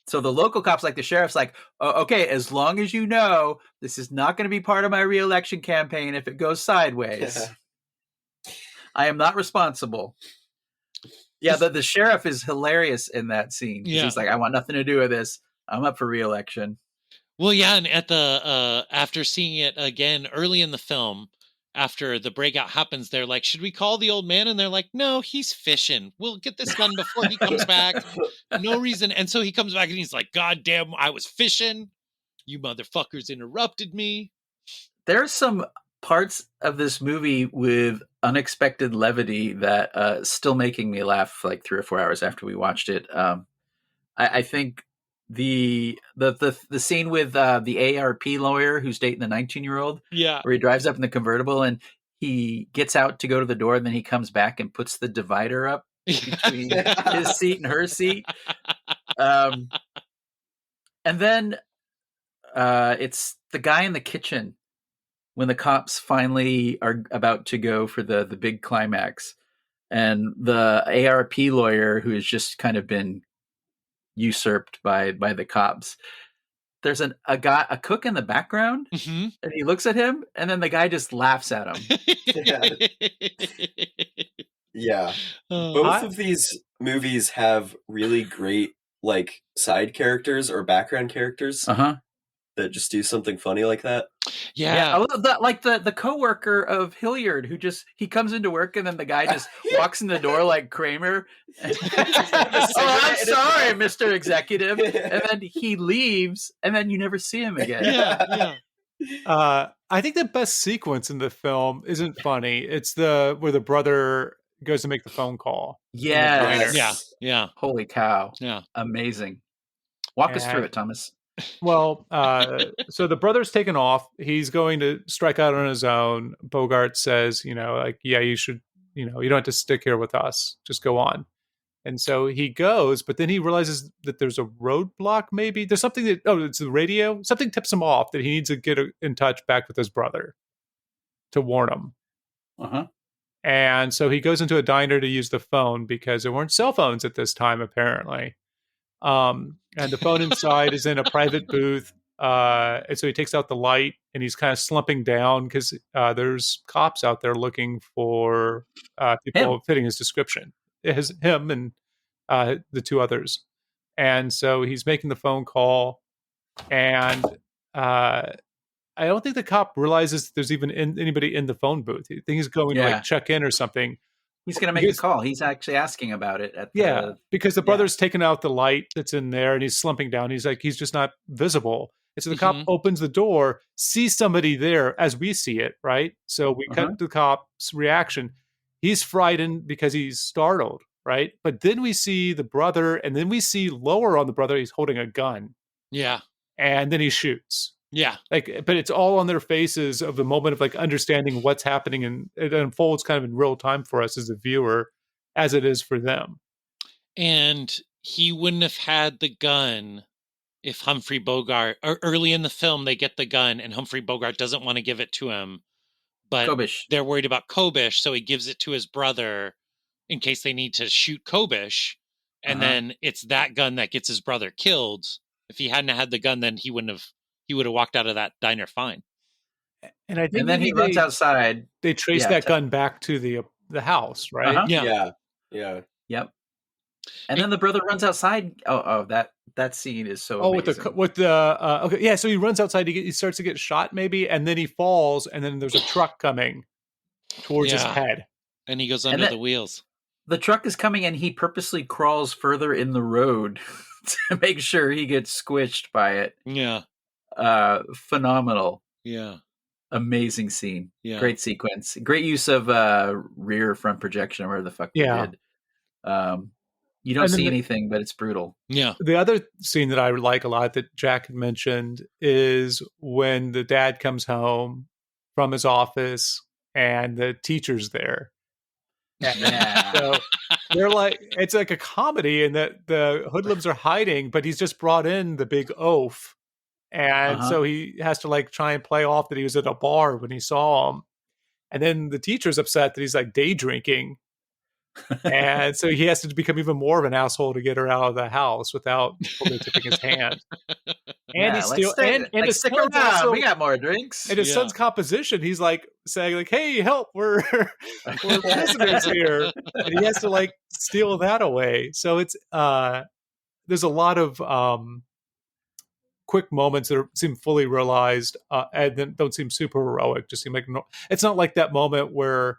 So the local cops, like the sheriff's like, oh, okay, as long as you know, this is not going to be part of my re-election campaign if it goes sideways. I am not responsible. Yeah, the sheriff is hilarious in that scene. Yeah. He's like, I want nothing to do with this. I'm up for re-election. Well, yeah, and at the after seeing it again early in the film, after the breakout happens, they're like, should we call the old man? And they're like, no, he's fishing. We'll get this done before he comes back. No reason. And so he comes back and he's like, God damn, I was fishing. You motherfuckers interrupted me. There's some parts of this movie with unexpected levity that still making me laugh like 3 or 4 hours after we watched it. I think the scene with the ARP lawyer who's dating the 19-year-old, where he drives up in the convertible and he gets out to go to the door and then he comes back and puts the divider up between his seat and her seat. And then it's the guy in the kitchen when the cops finally are about to go for the big climax, and the ARP lawyer who has just kind of been usurped by the cops. There's a cook in the background, and he looks at him, and then the guy just laughs at him. Yeah. Both of these movies have really great like side characters or background characters that just do something funny like that. Yeah. Like the coworker of Hilliard who he comes into work and then the guy just walks in the door like Kramer. I'm sorry, Mr. Executive. And then he leaves and then you never see him again. Yeah. I think the best sequence in the film isn't funny. It's where the brother goes to make the phone call. Yes. Yeah. Holy cow. Yeah. Amazing. Walk us through it, Thomas. Well, so the brother's taken off. He's going to strike out on his own. Bogart says, like, yeah, you should, you don't have to stick here with us. Just go on. And so he goes, but then he realizes that there's a roadblock, maybe. There's something it's the radio. Something tips him off that he needs to get in touch back with his brother to warn him. And so he goes into a diner to use the phone because there weren't cell phones at this time, apparently. And the phone inside is in a private booth. And so he takes out the light and he's kind of slumping down because there's cops out there looking for people fitting his description. Him and the two others. And so he's making the phone call, and I don't think the cop realizes there's even anybody in the phone booth. I think he's going to like check in or something. He's going to make a call. He's actually asking about it. Because the brother's taken out the light that's in there and he's slumping down. He's like, he's just not visible. And so the cop opens the door, sees somebody there as we see it, right? So we cut to the cop's reaction. He's frightened because he's startled, right? But then we see the brother, and then we see lower on the brother, he's holding a gun. Yeah. and then he shoots. Yeah. Like, but it's all on their faces of the moment of like understanding what's happening, and it unfolds kind of in real time for us as a viewer, as it is for them. And he wouldn't have had the gun if Humphrey Bogart, or early in the film, they get the gun and Humphrey Bogart doesn't want to give it to him, but Kobish. they're worried about Kobish, so he gives it to his brother in case they need to shoot Kobish. And then it's that gun that gets his brother killed. If he hadn't had the gun, then he would have walked out of that diner fine. And I think And then he runs outside. They trace that gun back to the house, right? Uh-huh. Yeah. Yep. And then the brother runs outside. That scene is so amazing. with the okay, yeah. So he runs outside. He starts to get shot, maybe, and then he falls, and then there's a truck coming towards his head, and he goes under the wheels. The truck is coming, and he purposely crawls further in the road to make sure he gets squished by it. Yeah. Phenomenal. Yeah. Amazing scene. Yeah. Great sequence. Great use of rear front projection, or whatever the fuck they did. You don't see anything, but it's brutal. Yeah. The other scene that I like a lot that Jack had mentioned is when the dad comes home from his office and the teacher's there. Yeah. So they're like, it's like a comedy in that the hoodlums are hiding, but he's just brought in the big oaf. And so he has to like try and play off that he was at a bar when he saw him. And then the teacher's upset that he's like day drinking. And so he has to become even more of an asshole to get her out of the house without fully tipping his hand. And he's still and his stick son's around. also, We got more drinks. and his son's composition, he's like saying like, "Hey, help! We're prisoners here," and he has to like steal that away. So it's there's a lot of quick moments that seem fully realized and then don't seem super heroic. Just seem like it's not like that moment where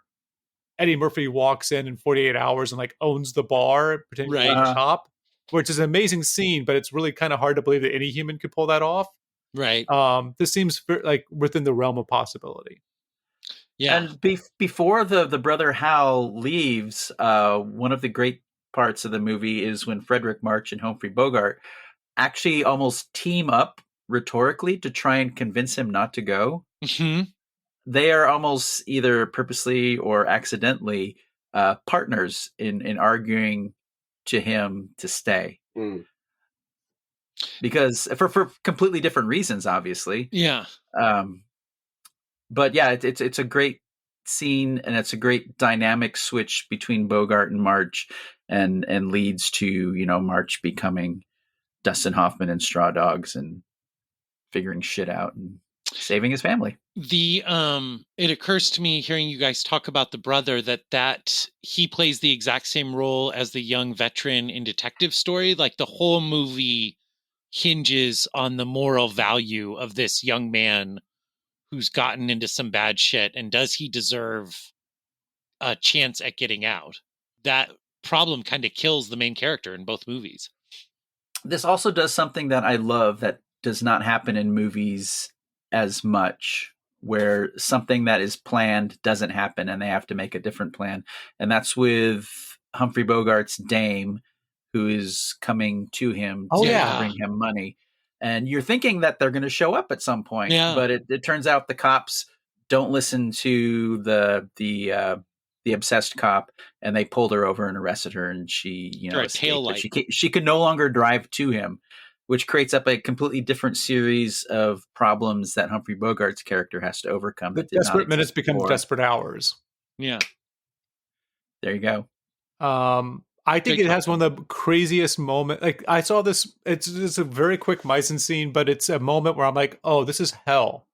Eddie Murphy walks in 48 hours and like owns the bar, pretending to be the cop, which is an amazing scene, but it's really kind of hard to believe that any human could pull that off. Right. This seems like within the realm of possibility. Yeah. And before the brother Hal leaves, one of the great parts of the movie is when Fredric March and Humphrey Bogart actually almost team up rhetorically to try and convince him not to go. Mm-hmm. They are almost either purposely or accidentally partners in arguing to him to stay. Because for completely different reasons, obviously. Yeah. But yeah, it's a great scene, and it's a great dynamic switch between Bogart and March, and leads to, March becoming Dustin Hoffman and Straw Dogs and figuring shit out and saving his family. It occurs to me hearing you guys talk about the brother that he plays the exact same role as the young veteran in Detective Story. Like the whole movie hinges on the moral value of this young man who's gotten into some bad shit, and does he deserve a chance at getting out? That problem kind of kills the main character in both movies. This also does something that I love that does not happen in movies as much, where something that is planned doesn't happen and they have to make a different plan. And that's with Humphrey Bogart's dame, who is coming to him to bring him money. And you're thinking that they're going to show up at some point, but it turns out the cops don't listen to the obsessed cop, and they pulled her over and arrested her, and she, she could no longer drive to him, which creates up a completely different series of problems that Humphrey Bogart's character has to overcome. The desperate minutes become desperate hours. Yeah. There you go. I think it has one of the craziest moments. Like I saw this, it's a very quick mise en scene, but it's a moment where I'm like, oh, this is hell.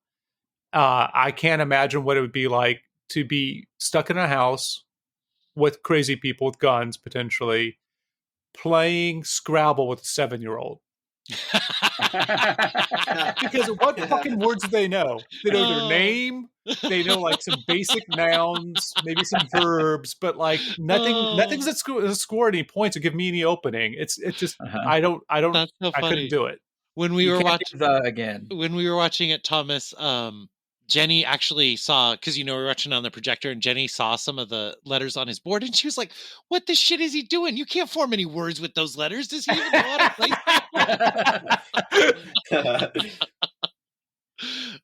I can't imagine what it would be like to be stuck in a house with crazy people with guns, potentially, playing Scrabble with a 7-year-old. Because what fucking words do they know? They know their name, they know like some basic nouns, maybe some verbs, but like nothing's that score any points or give me any opening. It's just I That's so funny. I couldn't do it. When we were watching it, Thomas, Jenny actually saw, because we were watching on the projector, and Jenny saw some of the letters on his board, and she was like, "What the shit is he doing? You can't form any words with those letters. Does he even know how to play?"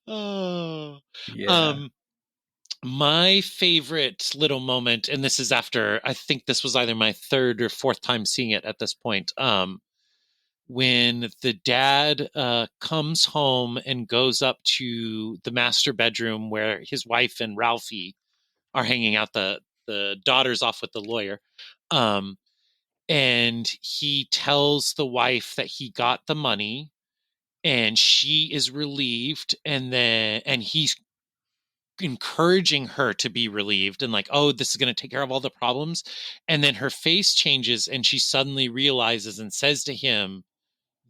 Oh. Yeah. My favorite little moment, and this is after, I think this was either my third or fourth time seeing it at this point, when the dad comes home and goes up to the master bedroom where his wife and Ralphie are hanging out, the daughter's off with the lawyer, and he tells the wife that he got the money, and she is relieved, and he's encouraging her to be relieved and like, oh, this is going to take care of all the problems. And then her face changes and she suddenly realizes and says to him,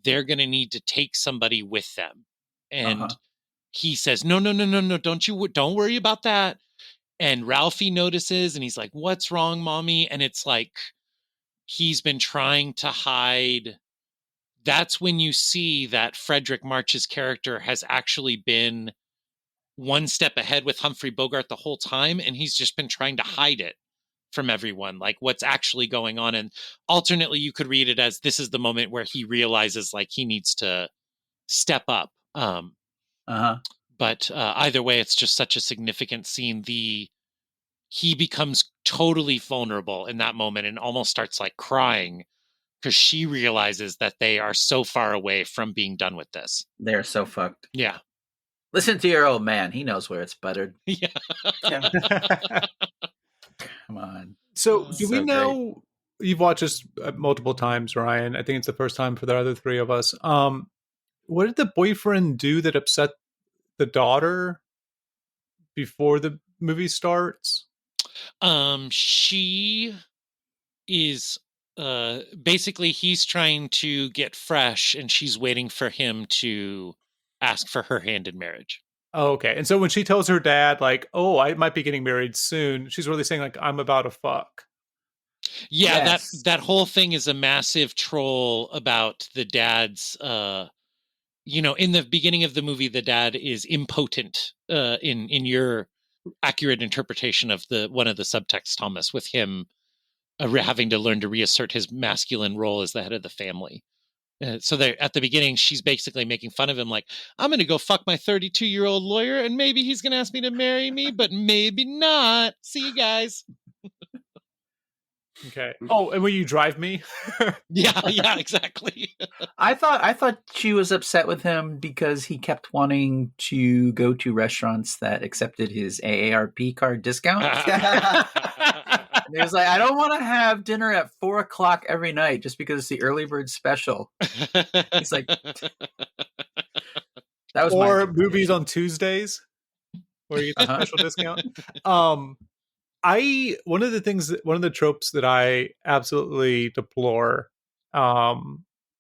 they're going to need to take somebody with them. And he says, no, don't worry about that. And Ralphie notices and he's like, what's wrong, mommy? And it's like, he's been trying to hide. That's when you see that Fredric March's character has actually been one step ahead with Humphrey Bogart the whole time, and he's just been trying to hide it from everyone, like what's actually going on. And alternately, you could read it as this is the moment where he realizes like he needs to step up. But either way, it's just such a significant scene. He becomes totally vulnerable in that moment and almost starts like crying because she realizes that they are so far away from being done with this. They're so fucked. Yeah. Listen to your old man. He knows where it's buttered. Yeah. Come on. So, do we So know you've watched this multiple times, Ryan? I think it's the first time for the other three of us. What did the boyfriend do that upset the daughter before the movie starts? She is basically he's trying to get fresh and she's waiting for him to ask for her hand in marriage. Oh, okay. And so when she tells her dad, like, oh, I might be getting married soon, she's really saying, like, I'm about to fuck. Yeah, Yes. that whole thing is a massive troll about the dad's in the beginning of the movie, the dad is impotent in your accurate interpretation of one of the subtext, Thomas, with him having to learn to reassert his masculine role as the head of the family. So at the beginning, she's basically making fun of him, like, I'm going to go fuck my 32-year-old lawyer, and maybe he's going to ask me to marry me, but maybe not. See you guys. Okay. Oh, and will you drive me? Yeah, exactly. I thought she was upset with him because he kept wanting to go to restaurants that accepted his AARP card discount. And he was like, I don't want to have dinner at 4:00 every night just because it's the early bird special. He's like, that was or my movies on Tuesdays where you get the special discount. One of the tropes that I absolutely deplore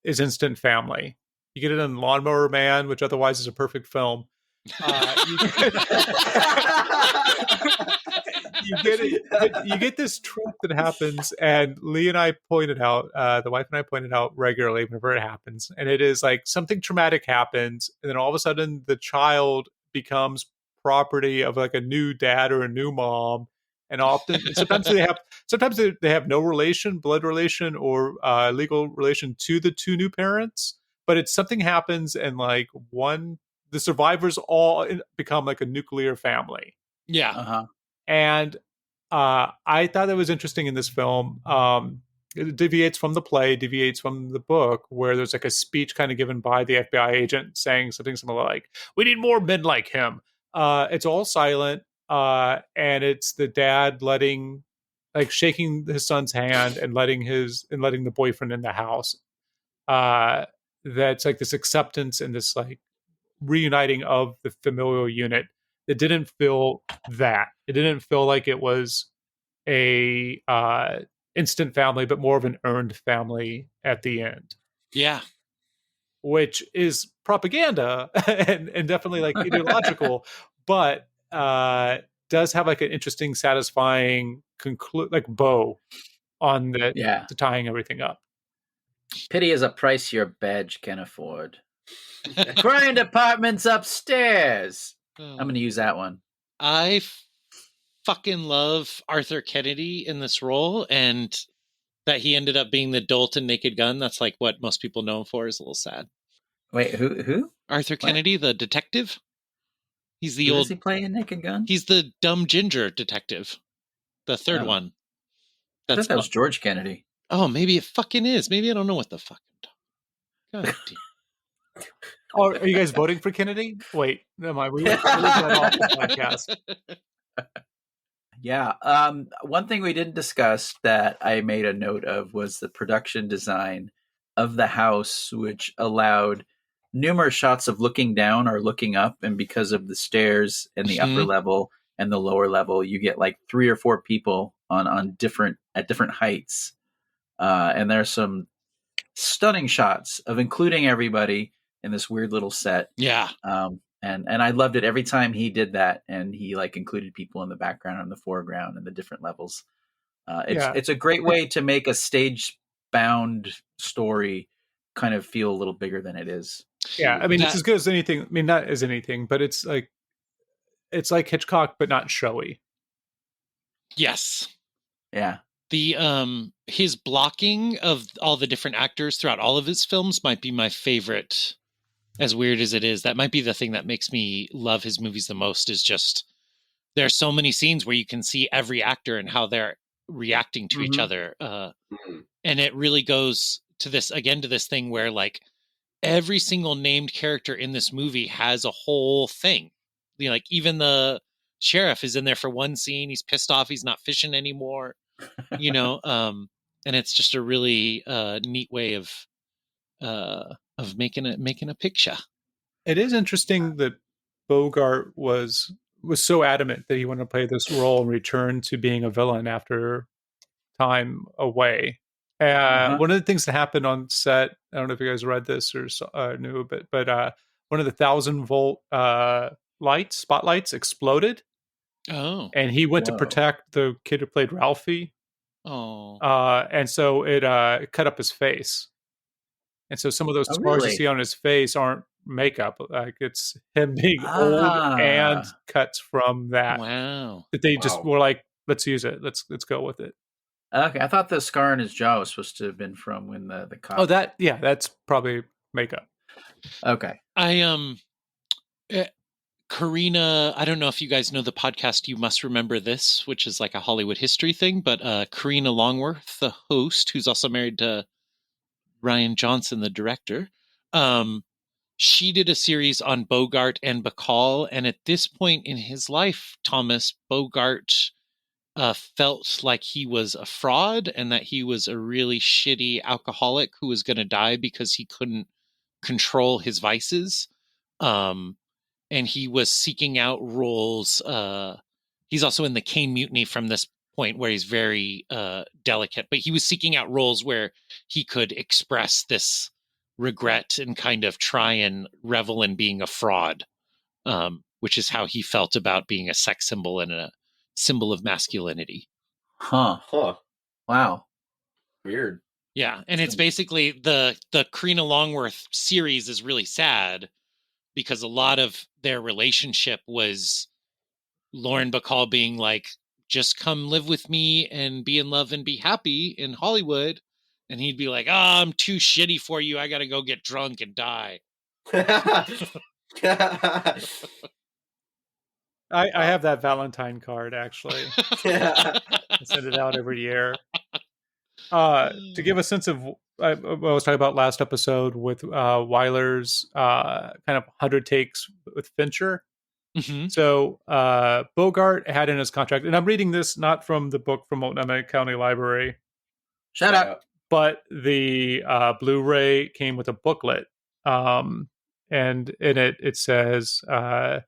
is instant family. You get it in Lawnmower Man, which otherwise is a perfect film. You get this trope that happens, and Lee and I pointed out, the wife and I pointed out regularly whenever it happens, and it is like something traumatic happens, and then all of a sudden the child becomes property of like a new dad or a new mom, and sometimes they have no relation, blood relation, or legal relation to the two new parents, but it's something happens, and like the survivors all become like a nuclear family. Yeah. And I thought that was interesting in this film. It deviates from the play, deviates from the book, where there's like a speech kind of given by the FBI agent saying something similar like, we need more men like him. It's all silent. And it's the dad shaking his son's hand and letting the boyfriend in the house. That's like this acceptance and this like reuniting of the familial unit. It didn't feel that. It didn't feel like it was a instant family, but more of an earned family at the end. Yeah. Which is propaganda and definitely like ideological, but does have like an interesting, satisfying bow on the to tying everything up. Pity is a price your badge can afford. Crime department's upstairs. I'm going to use that one. I fucking love Arthur Kennedy in this role, and that he ended up being the dolt in Naked Gun. That's like what most people know him for. Is a little sad. Wait, who? Arthur Kennedy, the detective. He's the Who old. does he play in Naked Gun? He's the dumb ginger detective. The third one. I thought that was George Kennedy. Oh, maybe it fucking is. Maybe I don't know what the fuck I'm talking. God damn. Oh, are you guys voting for Kennedy? Wait, no, we went off the podcast. Yeah. One thing we didn't discuss that I made a note of was the production design of the house, which allowed numerous shots of looking down or looking up. And because of the stairs and the upper level and the lower level, you get like 3 or 4 people at different heights. And there's some stunning shots of including everybody in this weird little set. Yeah. And I loved it every time he did that, and he like included people in the background and the foreground and the different levels. It's a great way to make a stage bound story kind of feel a little bigger than it is. Yeah, I mean, it's as good as anything. I mean, not as anything, but it's like Hitchcock, but not showy. Yes. Yeah. The his blocking of all the different actors throughout all of his films might be my favorite. As weird as it is, that might be the thing that makes me love his movies the most, is just there are so many scenes where you can see every actor and how they're reacting to each other. And it really goes to this thing where like every single named character in this movie has a whole thing. You know, like even the sheriff is in there for one scene. He's pissed off. He's not fishing anymore, you know? And it's just a really neat way of making a picture. It is interesting that Bogart was so adamant that he wanted to play this role and return to being a villain after time away. One of the things that happened on set, I don't know if you guys read this or knew, but one of the 1,000-volt spotlights exploded. Oh, and he went to protect the kid who played Ralphie. Oh, and so it cut up his face. And so some of those scars you see on his face aren't makeup. Like it's him being old and cuts from that. Wow. That they just were like, let's use it. Let's go with it. Okay, I thought the scar on his jaw was supposed to have been from when the cop. Oh, that's probably makeup. Okay. Karina, I don't know if you guys know the podcast You Must Remember This, which is like a Hollywood history thing, but Karina Longworth, the host, who's also married to Ryan Johnson, the director, she did a series on Bogart and Bacall, and at this point in his life, Thomas Bogart felt like he was a fraud and that he was a really shitty alcoholic who was going to die because he couldn't control his vices. And he was seeking out roles. He's also in the Caine Mutiny from this point where he's very delicate, but he was seeking out roles where he could express this regret and kind of try and revel in being a fraud, which is how he felt about being a sex symbol and a symbol of masculinity. Huh. Wow. Weird. Yeah, and it's basically the Karina Longworth series is really sad because a lot of their relationship was Lauren Bacall being like, just come live with me and be in love and be happy in Hollywood. And he'd be like, I'm too shitty for you. I got to go get drunk and die. I have that Valentine card, actually. I send it out every year. To give a sense of I was talking about last episode with Wyler's kind of 100 takes with Fincher. Mm-hmm. So Bogart had in his contract, and I'm reading this not from the book from Multnomah County Library. Shut up. But the Blu-ray came with a booklet, and in it says, the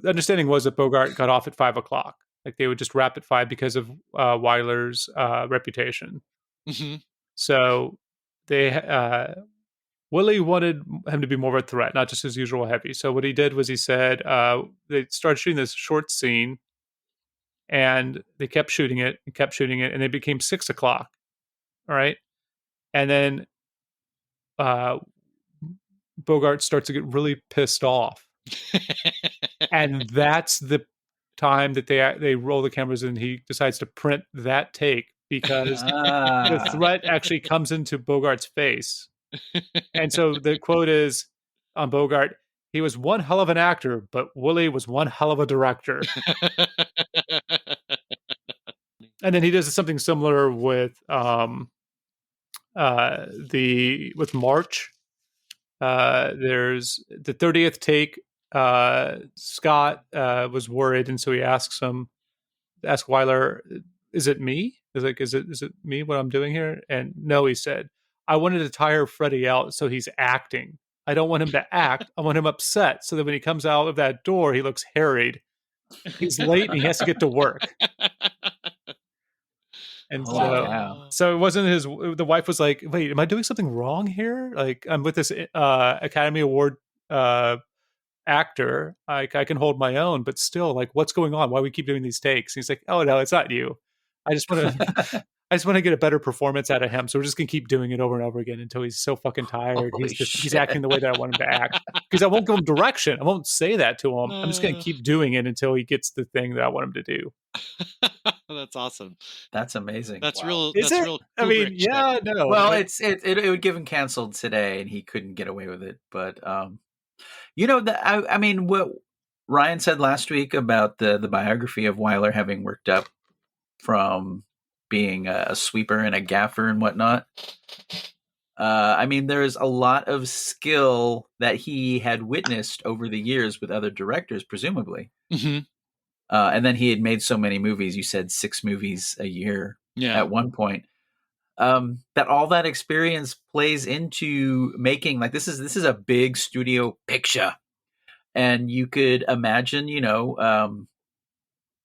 understanding was that Bogart got off at 5:00. Like they would just wrap at 5 because of Wyler's reputation. Mm-hmm. So they Willie wanted him to be more of a threat, not just his usual heavy. So what he did was he said they started shooting this short scene, and they kept shooting it, and it became 6:00. All right, and then Bogart starts to get really pissed off, and that's the time that they roll the cameras and he decides to print that take because the threat actually comes into Bogart's face. And so the quote is on Bogart, he was one hell of an actor, but Willie was one hell of a director. And then he does something similar with March. There's the 30th take. Scott was worried, and so he asks Wyler, "Is it me? Is it me? What I'm doing here?" And no, he said, "I wanted to tire Freddie out, so he's acting. I don't want him to act. I want him upset, so that when he comes out of that door, he looks harried. He's late, and he has to get to work." And so it wasn't his. The wife was like, "Wait, am I doing something wrong here? Like, I'm with this Academy Award actor. I can hold my own, but still, like, what's going on? Why we keep doing these takes?" And he's like, "Oh no, it's not you. I just want to get a better performance out of him. So we're just gonna keep doing it over and over again until he's so fucking tired. He's acting the way that I want him to act. Because I won't give him direction. I won't say that to him. I'm just gonna keep doing it until he gets the thing that I want him to do." That's awesome. That's amazing. That's Wow. real. Is that's it? real. I mean, Kubrick yeah, shit. no. Well, it would give him canceled today, and he couldn't get away with it. But I mean, what Ryan said last week about the biography of Wyler having worked up from being a sweeper and a gaffer and whatnot. I mean, there's a lot of skill that he had witnessed over the years with other directors, presumably. Mm-hmm. And then he had made so many movies. You said 6 movies a year at one point. That all that experience plays into making, like, this is a big studio picture. And you could imagine,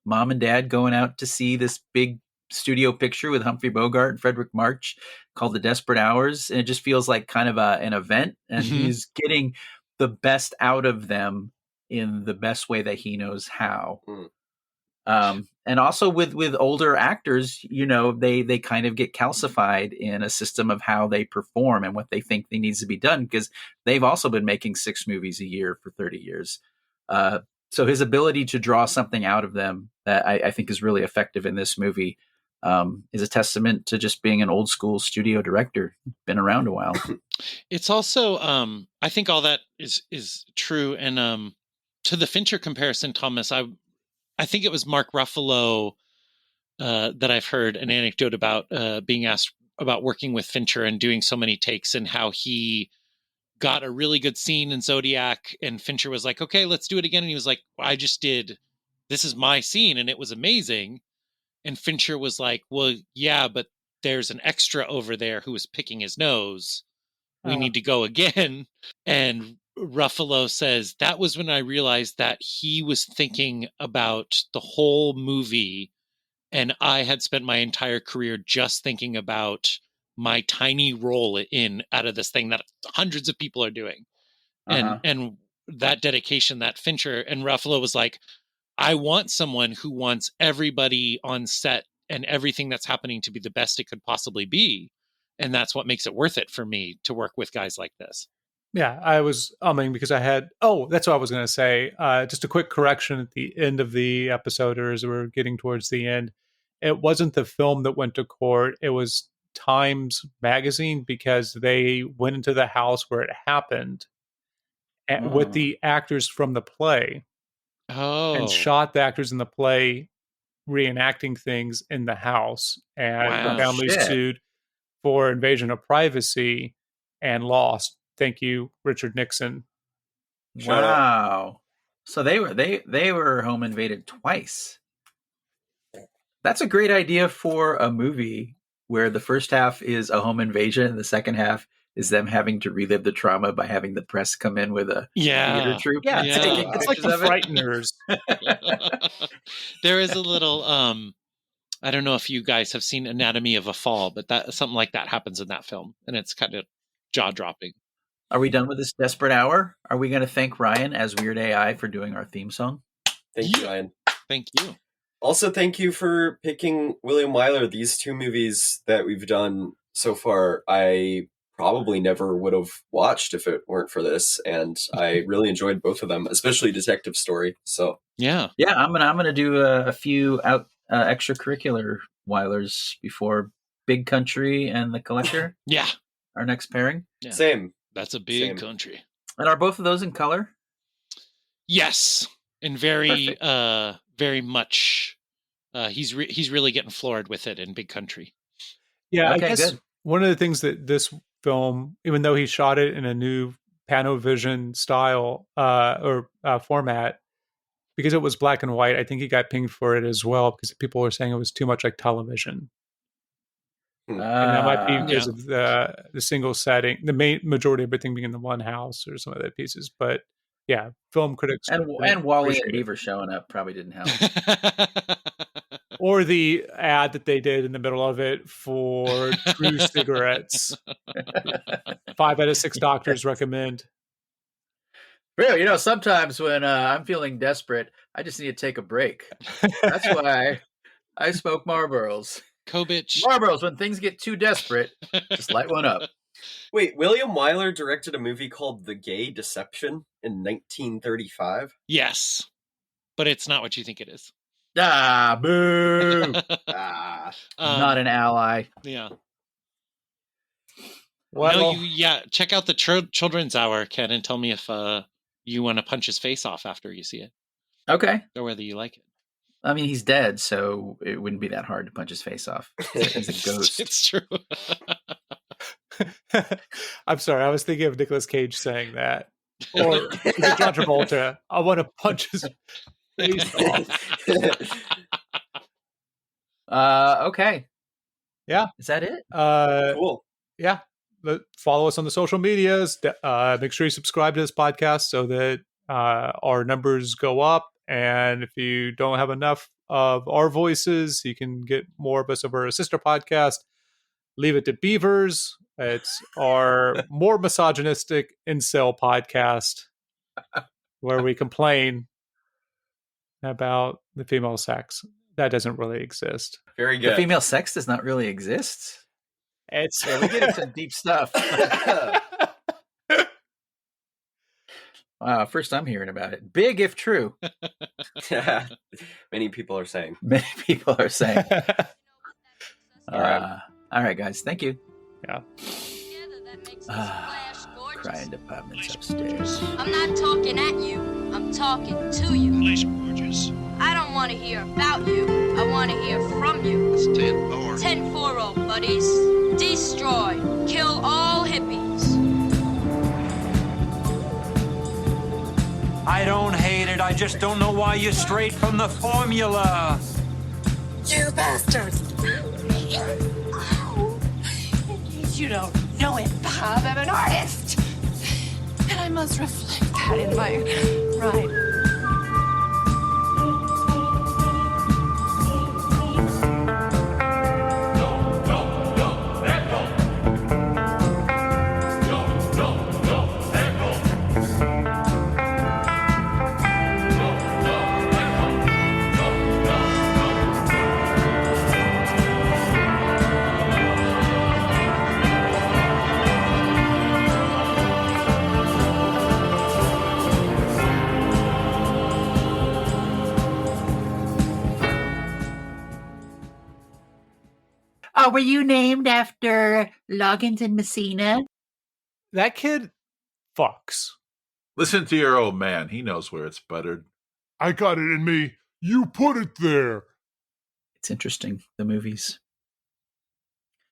mom and dad going out to see this big studio picture with Humphrey Bogart and Fredric March called The Desperate Hours. And it just feels like kind of an event. And he's getting the best out of them in the best way that he knows how. And also with older actors, they kind of get calcified in a system of how they perform and what they think needs to be done, because they've also been making 6 movies a year for 30 years. So his ability to draw something out of them that I think is really effective in this movie is a testament to just being an old school studio director, been around a while. It's also, I think all that is true. And to the Fincher comparison, Thomas, I think it was Mark Ruffalo that I've heard an anecdote about being asked about working with Fincher and doing so many takes, and how he got a really good scene in Zodiac, and Fincher was like, "Okay, let's do it again." And he was like, "This is my scene, and it was amazing." And Fincher was like, "Well, yeah, but there's an extra over there who was picking his nose. We need to go again." And Ruffalo says, "That was when I realized that he was thinking about the whole movie, and I had spent my entire career just thinking about my tiny role out of this thing that hundreds of people are doing." And that dedication that Fincher and Ruffalo was like, "I want someone who wants everybody on set and everything that's happening to be the best it could possibly be. And that's what makes it worth it for me to work with guys like this." Yeah, I was umming because that's what I was going to say. Just a quick correction at the end of the episode, or as we're getting towards the end. It wasn't the film that went to court. It was Times Magazine, because they went into the house where it happened with the actors from the play. And shot the actors in the play reenacting things in the house. And the family sued for invasion of privacy and lost. Thank you, Richard Nixon. Wow. So they were home invaded twice. That's a great idea for a movie where the first half is a home invasion and the second half is them having to relive the trauma by having the press come in with a theater troupe. Yeah. It's like the Frighteners. There is a little, I don't know if you guys have seen Anatomy of a Fall, but something like that happens in that film, and it's kind of jaw-dropping. Are we done with this desperate hour? Are we going to thank Ryan as Weird AI for doing our theme song? Thank you, Ryan. Thank you. Also, thank you for picking William Wyler. These 2 movies that we've done so far, I probably never would have watched if it weren't for this, and I really enjoyed both of them, especially Detective Story. So yeah, I'm gonna do a few extracurricular Wyler's before Big Country and The Collector. Yeah. Our next pairing. Yeah. Same. That's a big Same. country. And are both of those in color? Yes. And very, Perfect. very much. He's really getting floored with it in Big Country. Yeah, Okay, I guess good. one of the things that this film, even though he shot it in a new Panovision style or format, because it was black and white, I think he got pinged for it as well because people were saying it was too much like television. And that might be because of the single setting, the main majority of everything being in the one house or some of the pieces. But yeah, film critics and Wally and Beaver showing up probably didn't help. Or the ad that they did in the middle of it for True cigarettes. 5 out of 6 doctors recommend. Really, sometimes when I'm feeling desperate, I just need to take a break. That's why I smoke Marlboros. Kobich. Marlboros, when things get too desperate, just light one up. Wait, William Wyler directed a movie called The Gay Deception in 1935? Yes. But it's not what you think it is. Ah, boo! Not an ally. Yeah. Well, Check out the Children's Hour, Ken, and tell me if you want to punch his face off after you see it. Okay. Or whether you like it. I mean, he's dead, so it wouldn't be that hard to punch his face off. He's a ghost. It's true. I'm sorry, I was thinking of Nicolas Cage saying that. Or is it John Travolta? I want to punch his face off. Okay. Yeah. Is that it? Cool. Yeah. Follow us on the social medias. Make sure you subscribe to this podcast so that our numbers go up. And if you don't have enough of our voices, you can get more of us over a sister podcast. Leave It to Beavers. It's our more misogynistic incel podcast where we complain about the female sex. That doesn't really exist. Very good. The female sex does not really exist. We get into some deep stuff. Wow, first I'm hearing about it. Big if true. Many people are saying. Many people are saying. All right. All right, guys. Thank you. Yeah. Crying departments upstairs. I'm not talking at you. I'm talking to you. I don't want to hear about you. I want to hear from you. It's 10-4. 10-4, buddies. Destroy. Kill all hippies. I don't hate it. I just don't know why you're straight from the formula. You bastards. You don't know it, Bob. I'm an artist. And I must reflect that in my writing. Were you named after Loggins and Messina? That kid fucks. Listen to your old man. He knows where it's buttered. I got it in me. You put it there. It's interesting, the movies.